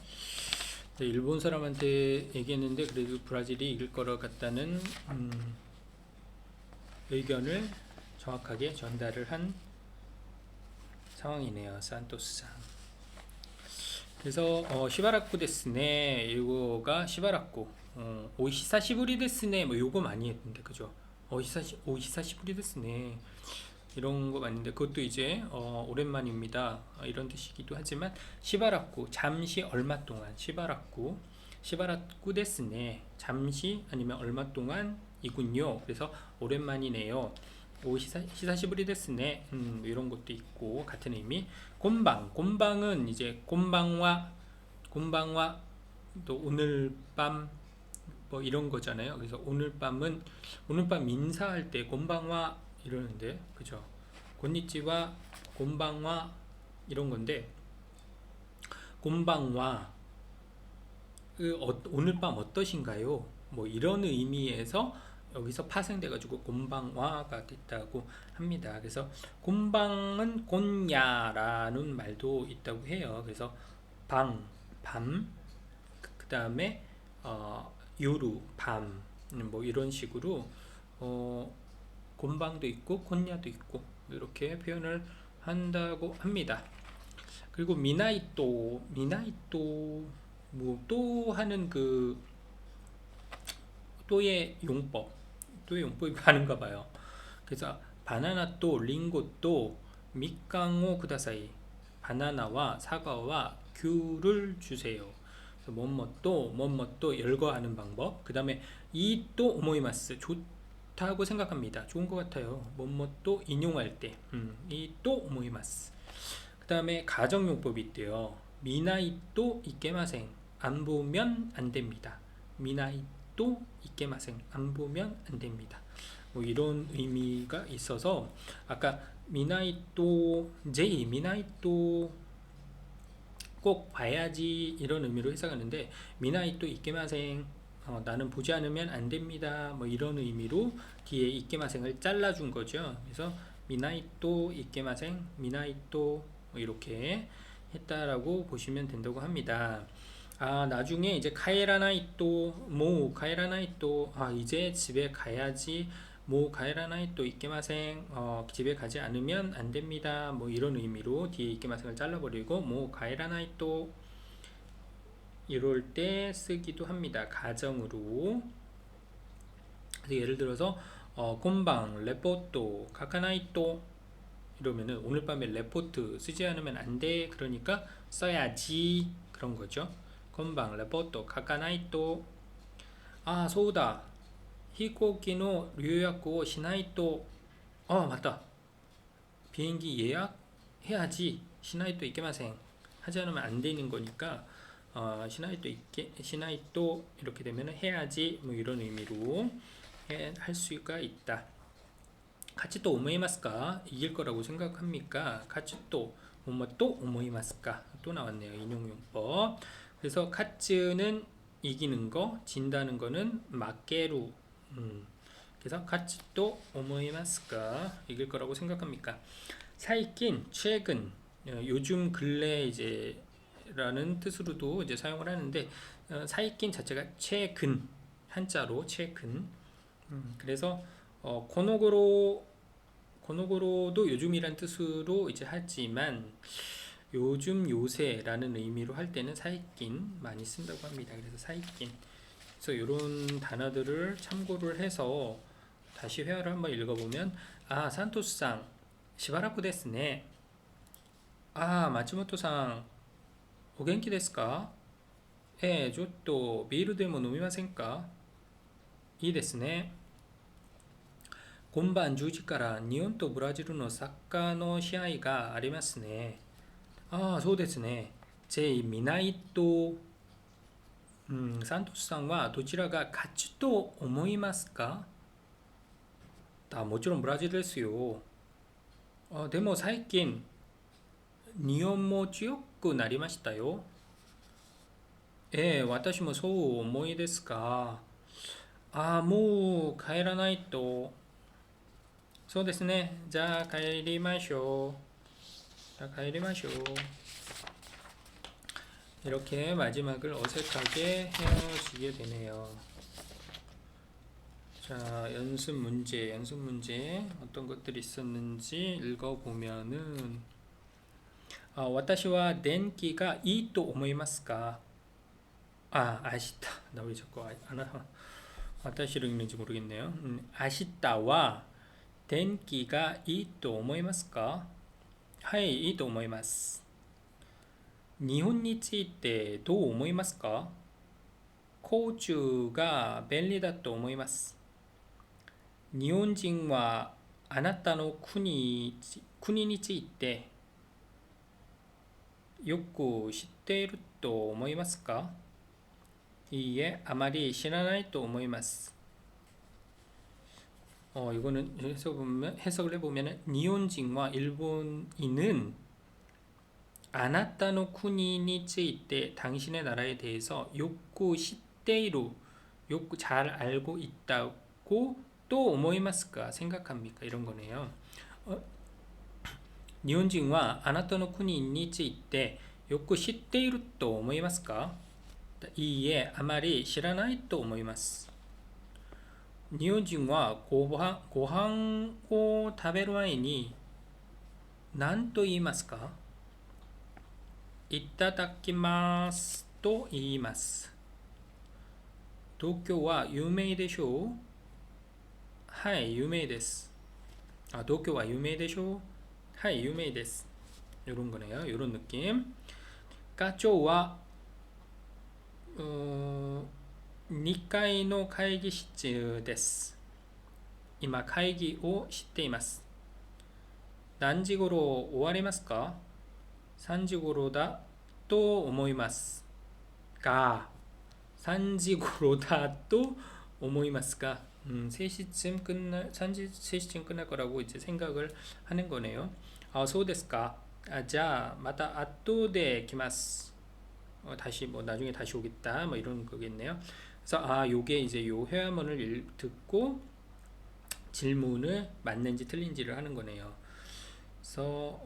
일본 사람한테 얘기했는데 그래도 브라질이 이길 것 같다는 의견을 정확하게 전달을 한 상황이네요. 산토스상. 그래서 시바라쿠 데스네. 이거가 시바라쿠. 오히사시부리 데스네. 뭐 요거 많이 했는데 그죠? 오히사시부리 데스네. 이런 거 맞는데 그것도 이제 오랜만입니다. 이런 뜻이기도 하지만 시바라쿠 잠시 얼마 동안 시바라쿠 데스네. 잠시 아니면 얼마 동안이군요. 그래서 오랜만이네요. 오히사시부리 데스네. 이런 것도 있고 같은 의미. 곤방은 이제 곤방와 또 오늘 밤 뭐 이런 거잖아요. 그래서 오늘 밤 인사할 때 곤방와 이러는데 그죠? 곤니치와 곤방와 이런 건데 곤방와 오늘 밤 어떠신가요? 뭐 이런 의미에서 여기서 파생돼 가지고 곤방와가 됐다고 합니다. 그래서 곤방은 곤야라는 말도 있다고 해요. 그래서 밤 그 다음에 요루 밤 뭐 이런 식으로 곤방도 있고 곤야도 있고 이렇게 표현을 한다고 합니다. 그리고 미나이또 뭐 또 하는 그 또의 용법이 많은가 봐요. 그래서 바나나 또 링고 또 미깡오 쿠다사이. 바나나와 사과와 귤을 주세요. 뭐또 열거하는 방법. 그 다음에 이 또 오모이마스. 좋다고 생각합니다. 좋은 것 같아요. 또 인용할 때 이 또 오모이마스. 그 다음에 가정용법이 있대요. 미나이또 이케마생. 안 보면 안 됩니다. 미나이또 이케마생. 안 보면 안 됩니다. 뭐 이런 의미가 있어서 아까 미나이또 꼭 봐야지 이런 의미로 해석하는데 미나이또 이케마생. 나는 보지 않으면 안 됩니다. 뭐 이런 의미로 뒤에 이케마생을 잘라준 거죠. 그래서 미나이또 이케마생, 미나이또 뭐 이렇게 했다라고 보시면 된다고 합니다. 나중에 이제 카에라나이또 이제 집에 가야지. 가에라나이또 이케마생. 집에 가지 않으면 안 됩니다. 뭐 이런 의미로 뒤에 이케마생을 잘라버리고 가에라나이또 이럴 때 쓰기도 합니다. 가정으로. 그래서 예를 들어서 곤방 레포토 가카나이또 이러면은 오늘 밤에 레포트 쓰지 않으면 안 돼. 그러니까 써야지 그런 거죠. 곤방 레포토 가카나이또. 소우다 히코키노 류약고 시나이토 맞다. 비행기 예약해야지. 시나이토 이케마생. 하지 않으면 안 되는 거니까 시나이토 이렇게 되면 해야지 뭐 이런 의미로 할 수가 있다. 같이 또 오모이마스까? 이길 거라고 생각합니까? 같이 또 오모이마스까? 또 나왔네요. 인용용법. 그래서 카츠는 이기는 거, 진다는 거는 막게루. 그래서 같이 또 오모이마스까? 이길 거라고 생각합니까? 사이킨 최근 요즘 근래 이제 라는 뜻으로도 이제 사용을 하는데 사이킨 자체가 최근 한자로 최근 그래서 고노고로도 요즘이란 뜻으로 이제 하지만 요즘 요새라는 의미로 할 때는 사이킨 많이 쓴다고 합니다. 그래서 사이킨 그래서 이런 단어들을 참고를 해서 다시 회화를 한번 읽어보면 산토스상 시바라쿠 데스네. 마츠모토상お元気ですか？ちょっとビールでも飲みませんか？いいですね。今晩10時から日本とブラジルのサッカーの試合がありますね。そうですね。見ないと、サントスさんはどちらが勝つと思いますか？もちろんブラジルですよ。でも最近、日本も強くなりましたよ。私もそう思いですが、もう帰らないと。そうですね。じゃあ帰りましょう。이렇게 마지막을 어색하게 헤어지게 되네요. 자, 연습 문제 어떤 것들이 있었는지 읽어보면은 私は 電気がいいと思いますか? 아시다. 나 왜 자꾸 와타시로 읽는지 모르겠네요. 아시다와 電気がいいと思いますか? はい、いいと思います。日本についてどう思いますか? 交通が便利だと思います。日本人はあなたの国についてよく知っていると思いますか? いいえ、あまり知らないと思います。이거는 해석을 해보면 니혼진과 일본인은 아나타노 쿠니니 츠이테 당신의 나라에 대해서 요쿠 시테이루 요쿠 잘 알고 있다고 또 오모이마스까 생각합니까? 이런 거네요. 니혼진과 아나타노 쿠니니 츠이테 요쿠 시테이루 또 오모이마스까? 이에 아마리 시라나이 또 오모이마스. 日本人はご飯を食べる前に何と言いますか？いただきますと言います。東京は有名でしょう？はい、有名です。東京は有名でしょう？はい、有名です。이런 거네요. 이런 느낌. 課長は2階の会議室です。今会議をしています。何時頃終わりますか？ 3時頃だと思いますが、3時頃だと思いますが, 3시쯤 끝날 거라고 이제 생각을 하는 거네요. そうですか. 자, また後で来ます. 다시 나중에 다시 오겠다. 이런 거겠네요. 그래서 요게 이제 요 회화문을 듣고 질문을 맞는지 틀린지를 하는 거네요. 그래서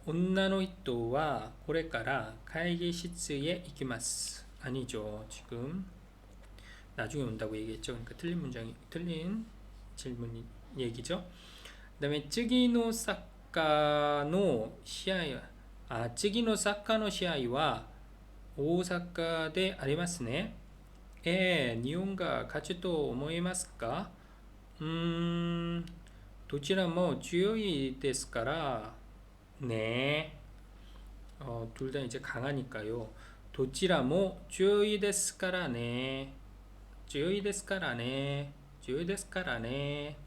온나노 히토와 고레카라 카이기시츠에 이키마스. 아니죠. 지금 나중에 온다고 얘기했죠. 그러니까 틀린 질문 얘기죠. 그다음에 쯔기노 사카노 시아이 쯔기노 사카노 시아이와 오사카 대 아리마스네. 日本が勝つと思いますか? どちらも強いですから네. 둘 다 이제 강하니까요. どちらも強いですからね. 強いですからね.重要ですからね。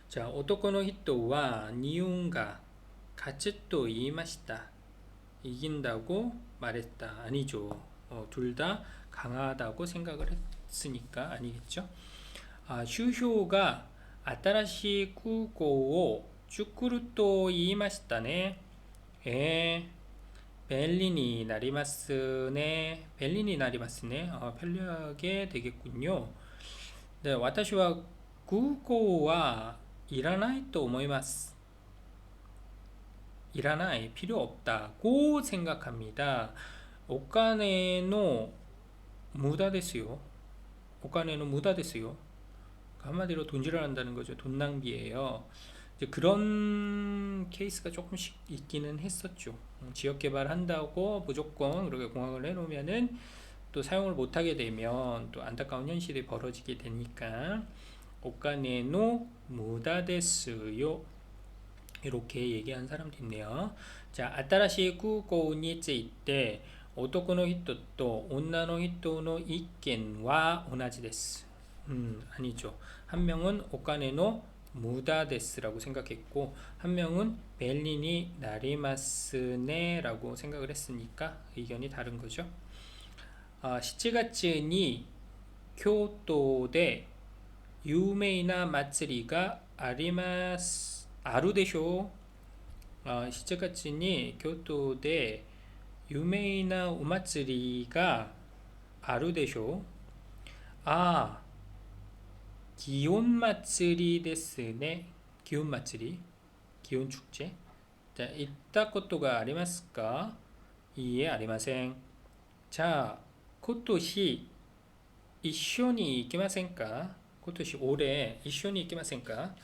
じゃあ、男の人は日本が勝つと言いました。이긴다고 말했다. 아니죠. 둘 다 강하다고 생각을 했으니까 아니겠죠. 슈효가 新しい空港を作ると言いましたね。벨린이 나리마스네. 벨린이 나리마스네. 편리하게 되겠군요. 네, 私は 空港は いらないと思います。 いらない 필요 없다고 생각합니다. お金の 무다 ですよ. お金の 무다 ですよ. 한마디로 돈질을 한다는 거죠. 돈 낭비예요. 이제 그런 케이스가 조금씩 있기는 했었죠. 지역 개발한다고 무조건 그렇게 공항을 해놓으면은 또 사용을 못하게 되면 또 안타까운 현실이 벌어지게 되니까 오카네노 무다 데스요. 이렇게 얘기한 사람도 있네요. 자, 아타라시 쿠고니 쯔이테 오토코노 히토 또 온나노 히토노 이켄와 오나지 데스. 아니죠. 한 명은 오카네노 무다 데스라고 생각했고 한 명은 벨린이 나리마스네라고 생각을 했으니까 의견이 다른 거죠. 7月に京都で有名な祭りがあるでしょう。7月に京都で有名なお祭りがあるでしょう。기온祭りですね。기온祭り、기온 축제. 자, 行ったことがありますか？いいえ、ありません。じゃあ、今年一緒に行きませんか？今年올해一緒に行きませんか？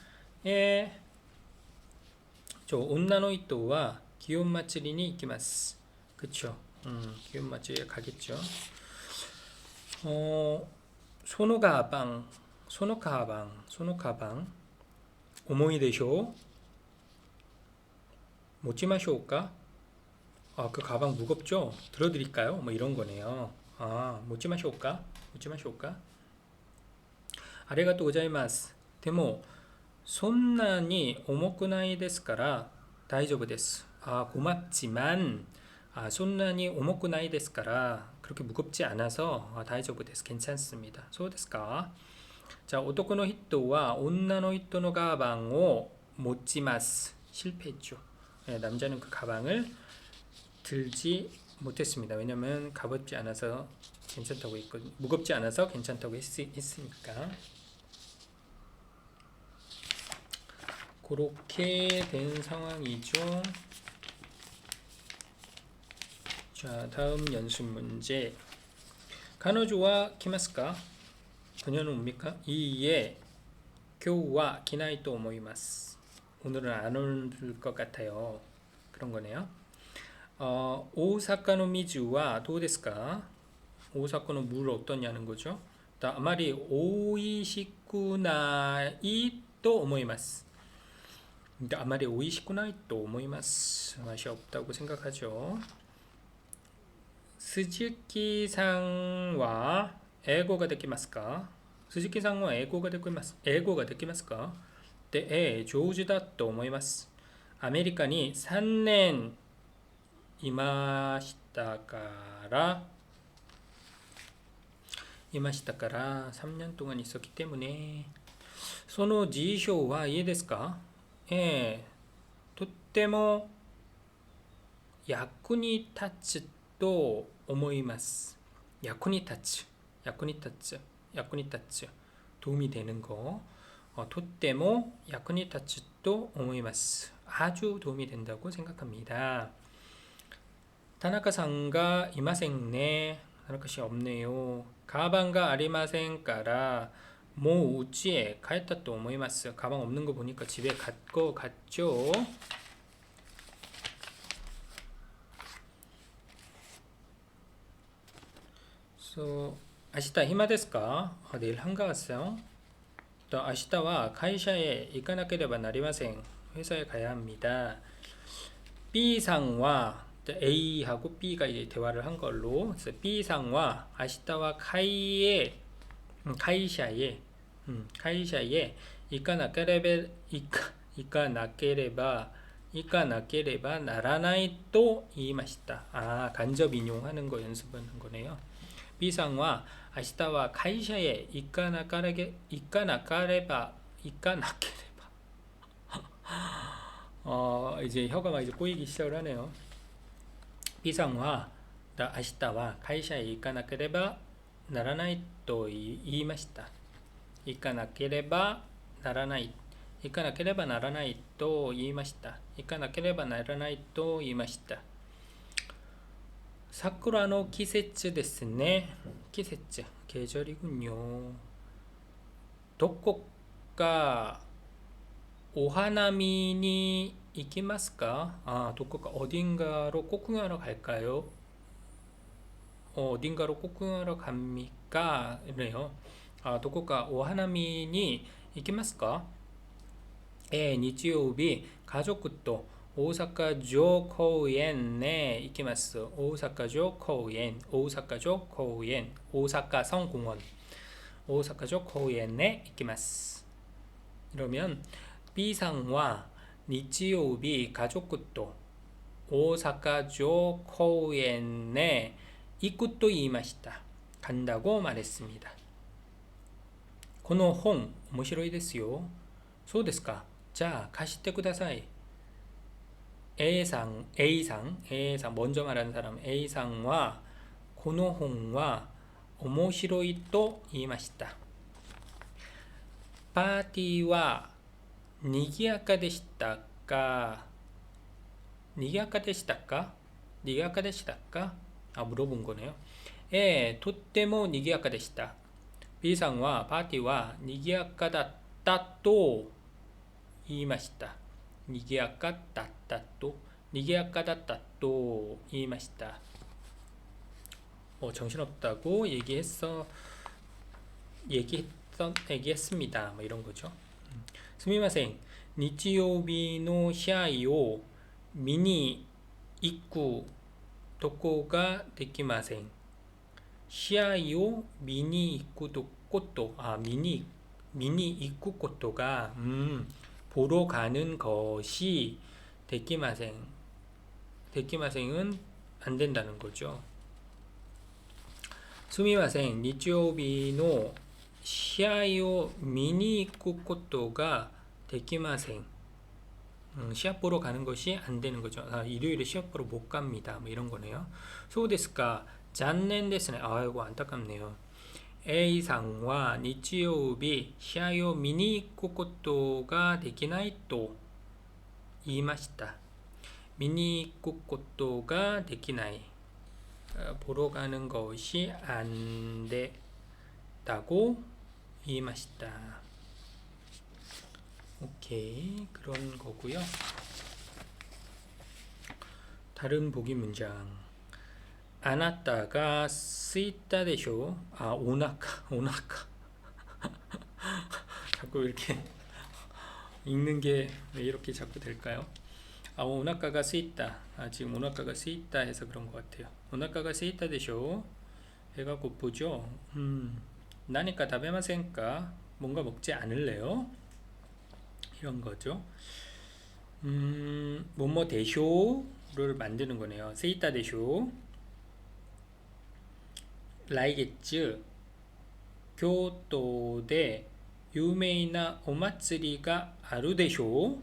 저女の人は祇園祭りに行きます。그쵸?祇園祭り가겠죠. 소노가방, 오모이 되쇼. 모찌 마쇼올까? 그 가방 무겁죠? 들어드릴까요? 뭐 이런 거네요. 모찌 마쇼올까? 아리가또 고자이마스. でもそんなに重くないですから大丈夫です. 고맙지만 そんなに重くないですから 그렇게 무겁지 않아서 大丈夫です. 괜찮습니다. そうですか? 자, 男の人は女の人のガバンを持ちます. 실패했죠. 남자는 그 가방을 들지 못했습니다. 왜냐면 가볍지 않아서 괜찮다고 했거든요. 무겁지 않아서 괜찮다고 했으니까. 그렇게 된 상황이죠. 자, 다음 연습 문제. 가노조와 키마스까? 그녀는 옵니까? 이에 교우와 기나이 또 오모이마스. 오늘은 안 올 것 같아요. 그런 거네요. 오사카노 미주와 도데스까? 오사카노 물 어떠냐는 거죠. 아마리 오이시쿠나이 또 오모이마스. 아마리 오이시쿠나이 또 오모이마스. 맛이 없다고 생각하죠. 스즈키상와 에고가 되기마스까? 스즈키상와 에고가 되기마스까? 네, 조우주다 또 오모이마스. 아메리칸이 3년 이마시다카라 3년 동안 있었기 때문에 その辞書は家ですか？とっても役に立つと思います。役に立つ 도움이 되는 거. とっても役に立つと思います. 아주 도움이 된다고 생각합니다. 타나카さんが 이마생네. 타나카 씨 없네요. 가방가 아리마생까라 모 우찌에 가했다 또 오모이마스. 가방 없는 거 보니까 집에 갈 거 같죠? 아시타 히마 데스까? 내일 한가왔어요. 또 아시타와 가이샤에 이카나케레바 나리마생. 회사에 가야 합니다. B상과 A하고 B가 이제 대화를 한 걸로. 그래서 B상과 아시타와 카이에 会社へ、会社へ行かなければ、行かなければならないと言いました. 간접 인용하는 거 연습하는 거네요. B상과 明日は 会社へ 行かなければ 이제 혀가 막 이제 꼬이기 시작을 하네요. B상과 明日は 会社へ 行かなければならないと言いました. 行かなければならない 行かなければならないと言いました. 行かなければならないと言いました. 桜の季節ですね. 季節 계절이군요. どこか 오하나미니 이기마스까?どこか 어딘가로 꽃구경하러 갈까요? 어딘가로 꽃구경하러 갑니까? 이래요. どこか 오하나미니 이기마스까? 日曜日家族と大阪城公園へ行きます. 大阪城公園 大阪城公園 오사카성 공원 大阪城公園へ行きます. 이러면 B상과 日曜日家族と大阪城公園へ行くと言いました. 간다고 말했습니다. この本面白いですよ. そうですか. 자, 가시때ください. A상 먼저 말하는 사람 A상과 この本は面白いと言いました. パーティーは賑やかでしたか?賑やかでしたか?賑やかでしたか? 물어본 거네요. とっても賑やかでした. B상과 파티와 賑やかだったと言いました. 賑やかだったと言いました. 정신없다고 얘기했습니다. 뭐 이런 거죠. すみません. 日曜日の試合を見に行くとこができません. 試合を見に行くこと,見に行くことが, 보러 가는 것이 데키마생. 데키마생은 안 된다는 거죠. すみません. 日曜日の試合を見に行くことができません. 시합 보러 가는 것이 안 되는 거죠. 일요일에 시합 보러 못 갑니다. 뭐 이런 거네요. そうですか. 残念ですね. 아이고 안타깝네요. A상과 日曜日試合を見に行くことができないと言いました. 見に行くことができない. 보러 가는 것이 안 됐다고 言いました. 오케이, 그런 거고요. 다른 보기 문장. あなたが空いたでしょ? 오나카. 자꾸 이렇게 읽는 게 왜 이렇게 자꾸 될까요? 오나카가 스있다. 지금 오나카가 스있다 해서 그런 것 같아요. 오나카가 스있다でしょ? 배가 고프죠? 나니까 다베마센까? 뭔가 먹지 않을래요? 이런 거죠. 뭐뭐 대쇼를 만드는 거네요. 스있다 대쇼. 来月京都で有名なお祭りがあるでしょう?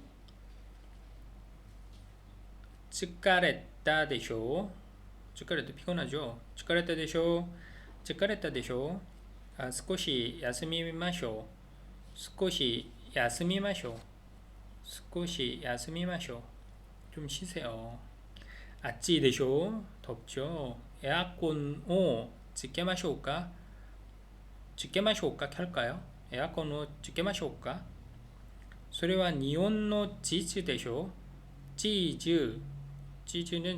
疲れたでしょ? 疲れて 피곤하죠? 疲れたでしょ? 疲れたでしょ? 少し休みましょう. 少し休みましょう. 少し休みましょう. 좀 쉬세요. 아찌でしょ? 덥죠? 에어컨 짙게 마셔올까? 짙게 마셔올까? 켤까요? 에어컨을 짙게 마셔올까? それは日本の地図でしょ? 지즈는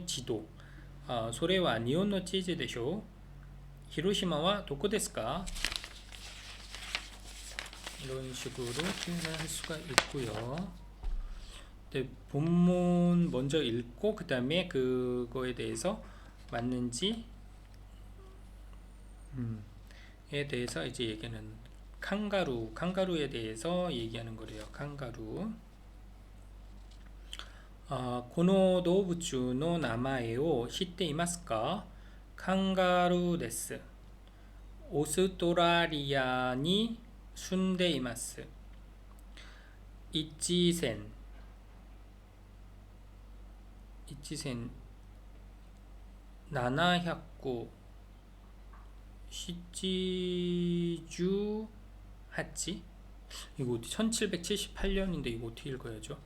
지도. それは日本の地図でしょ? 히로시마와 도코ですか? 이런 식으로 표현을 할 수가 있고요. 네, 본문 먼저 읽고 그 다음에 그거에 대해서 맞는지 대해서 이제 얘기하는 칸가루에 대해서 얘기하는 거래요. 칸가루. この動物の名前を知っていますか？カンガルーです。オーストラリアに住んでいます。1千778 이거 1778년인데 이거 어떻게 읽어야죠?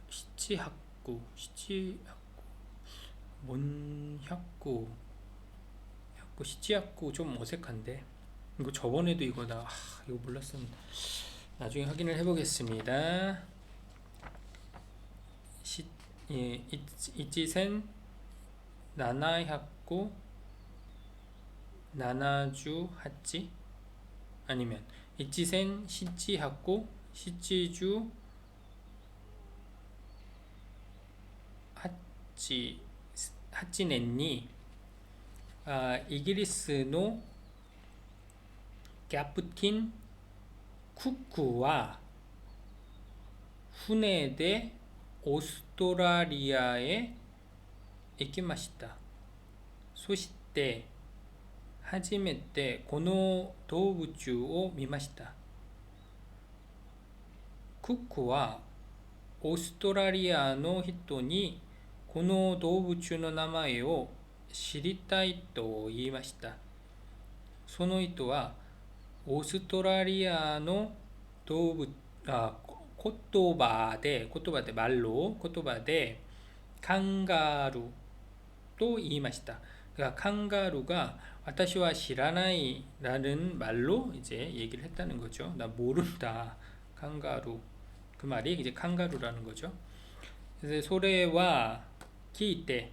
시치학구 뭔학구 시치학구 좀 어색한데 이거 저번에도 이거다. 이거 몰랐으면 나중에 확인을 해보겠습니다. 이치센 나나학구 나나주 하치 아니면 이치센 시치학구 시치주 하치넨니 이기리스の キャプテンクックは船でオーストラリアへ行きました。そして初めてこの動物を見ました。クックはオーストラリアの人にこの動物の名前を知りたいと言いました。その人はオーストラリアの動物言葉で말로言葉でカンガルーと言いました。칸가루가 私は知らない라는 말로 이제 얘기를 했다는 거죠. 나 모른다. 칸가루. 그 말이 이제 칸가루라는 거죠. 그래서 소래와 기이때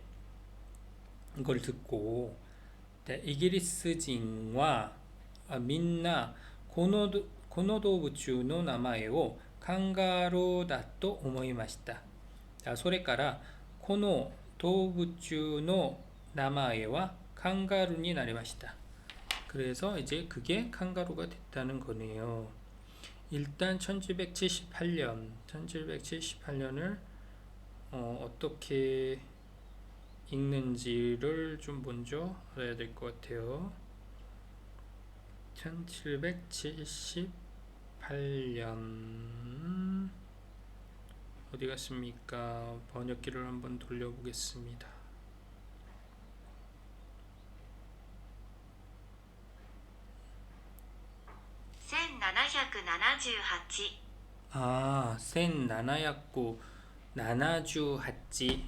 이걸 듣고 이기리스인과 민나 고노도부추의 名前を 칸가루だと思いました。それからこの動物の名前は 칸가루니 なりました. 그래서 이제 그게 칸가루가 됐다는 거네요. 일단 1778년을 어떻게 읽는지를 좀 먼저 알아야 될 것 같아요. 1778년 어디 갔습니까? 번역기를 한번 돌려보겠습니다. 아, 1778.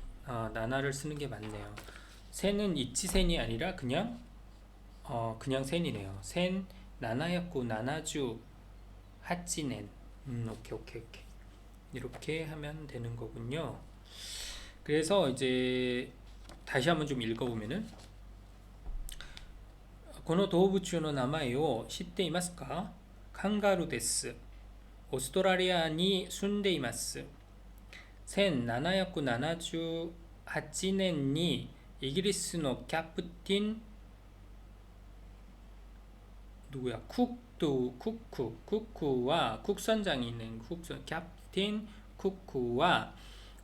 나나를 쓰는 게 맞네요. 센은 이치센이 아니라 그냥 센이네요. 센 나나야쿠 나나주 하치넨. 오케이. 이렇게 하면 되는 거군요. 그래서 이제 다시 한번 좀 읽어보면은 この動物の名前を知っていますか？カンガルーです。オーストラリアに住んでいます。1778年にイギリスのキャプテン누구야? 쿠크와 국선장이 있는 캡틴 쿠크와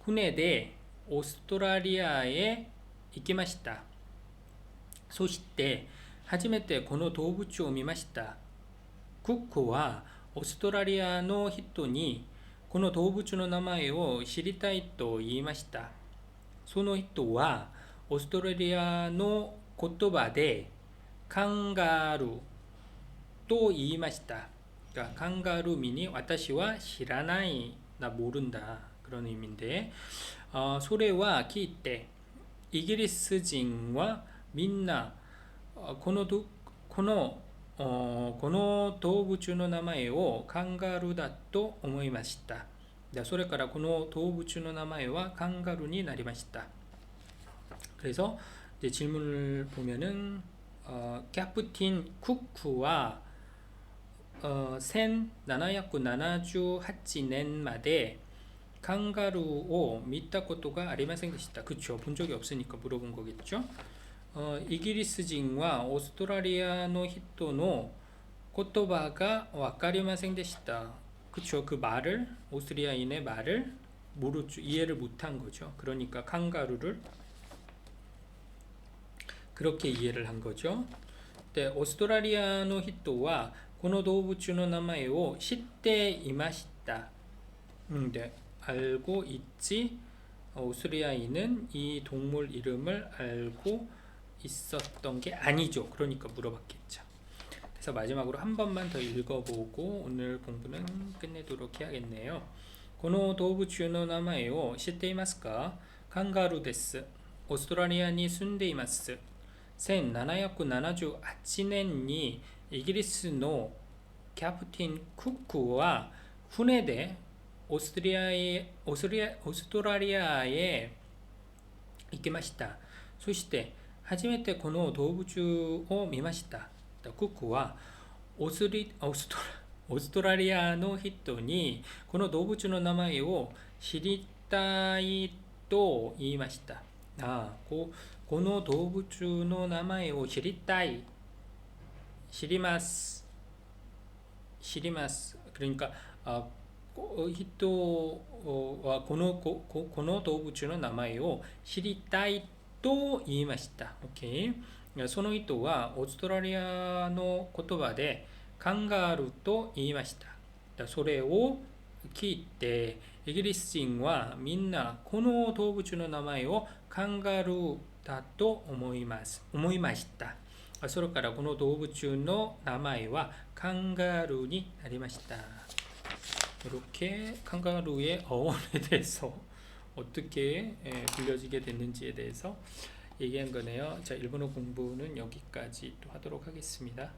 船でオーストラリアへ行きました。そして初めてこの動物を見ました。クックはオーストラリアの人にこの動物の名前を知りたいと言いました。その人はオーストラリアの言葉でカンガルーと言いました。칸가루 미니 私は知らない 나 모른다 그런 의미인데 소래와 기때 이기리스인과 민나 この動物の名前をカンガルーだと思いました。それからこの動物の名前はカンガルーになりました. 그래서 이제 질문을 보면은 캡틴 쿠크와 1778年まで 칸가루를 見たことがありませんでした. 그쵸? 본 적이 없으니까 물어본 거겠죠? 이기리스人과 오스트라리아の人の言葉がわかりませんでした. 그쵸. 그 말을, 오스트리아인의 말을 이해를 못한 거죠. 그러니까 칸가루를 그렇게 이해를 한 거죠. 네, 오스트라리아の人はこの動物の名前を知っていました. 네, 알고 있지. 오스트리아인은 이 동물 이름을 알고 있었던 게 아니죠. 그러니까 물어봤겠죠. 그래서 마지막으로 한 번만 더 읽어보고 오늘 공부는 끝내도록 해야겠네요. この動物の名前を知っていますか? カンガルーです. オーストラリアに住んでいます. 1778年にイギリスのキャプテンクックは船でオーストラリアへ行きました。そして初めてこの動物を見ました。クックはオーストラリアの人にこの動物の名前を知りたいと言いました。この動物の名前を知りたい。知ります。그러니까人はこの動物の名前を知りたいと言いました。OK。その人はオーストラリアの言葉でカンガルーと言いました。それを聞いてイギリス人はみんなこの動物の名前をカンガルーだと思いました。それからこの動物の名前はカンガルーになりました。 이렇게 칸가루의 어원에 대해서 어떻게 불려지게 됐는지에 대해서 얘기한 거네요. 자, 일본어 공부는 여기까지 또 하도록 하겠습니다.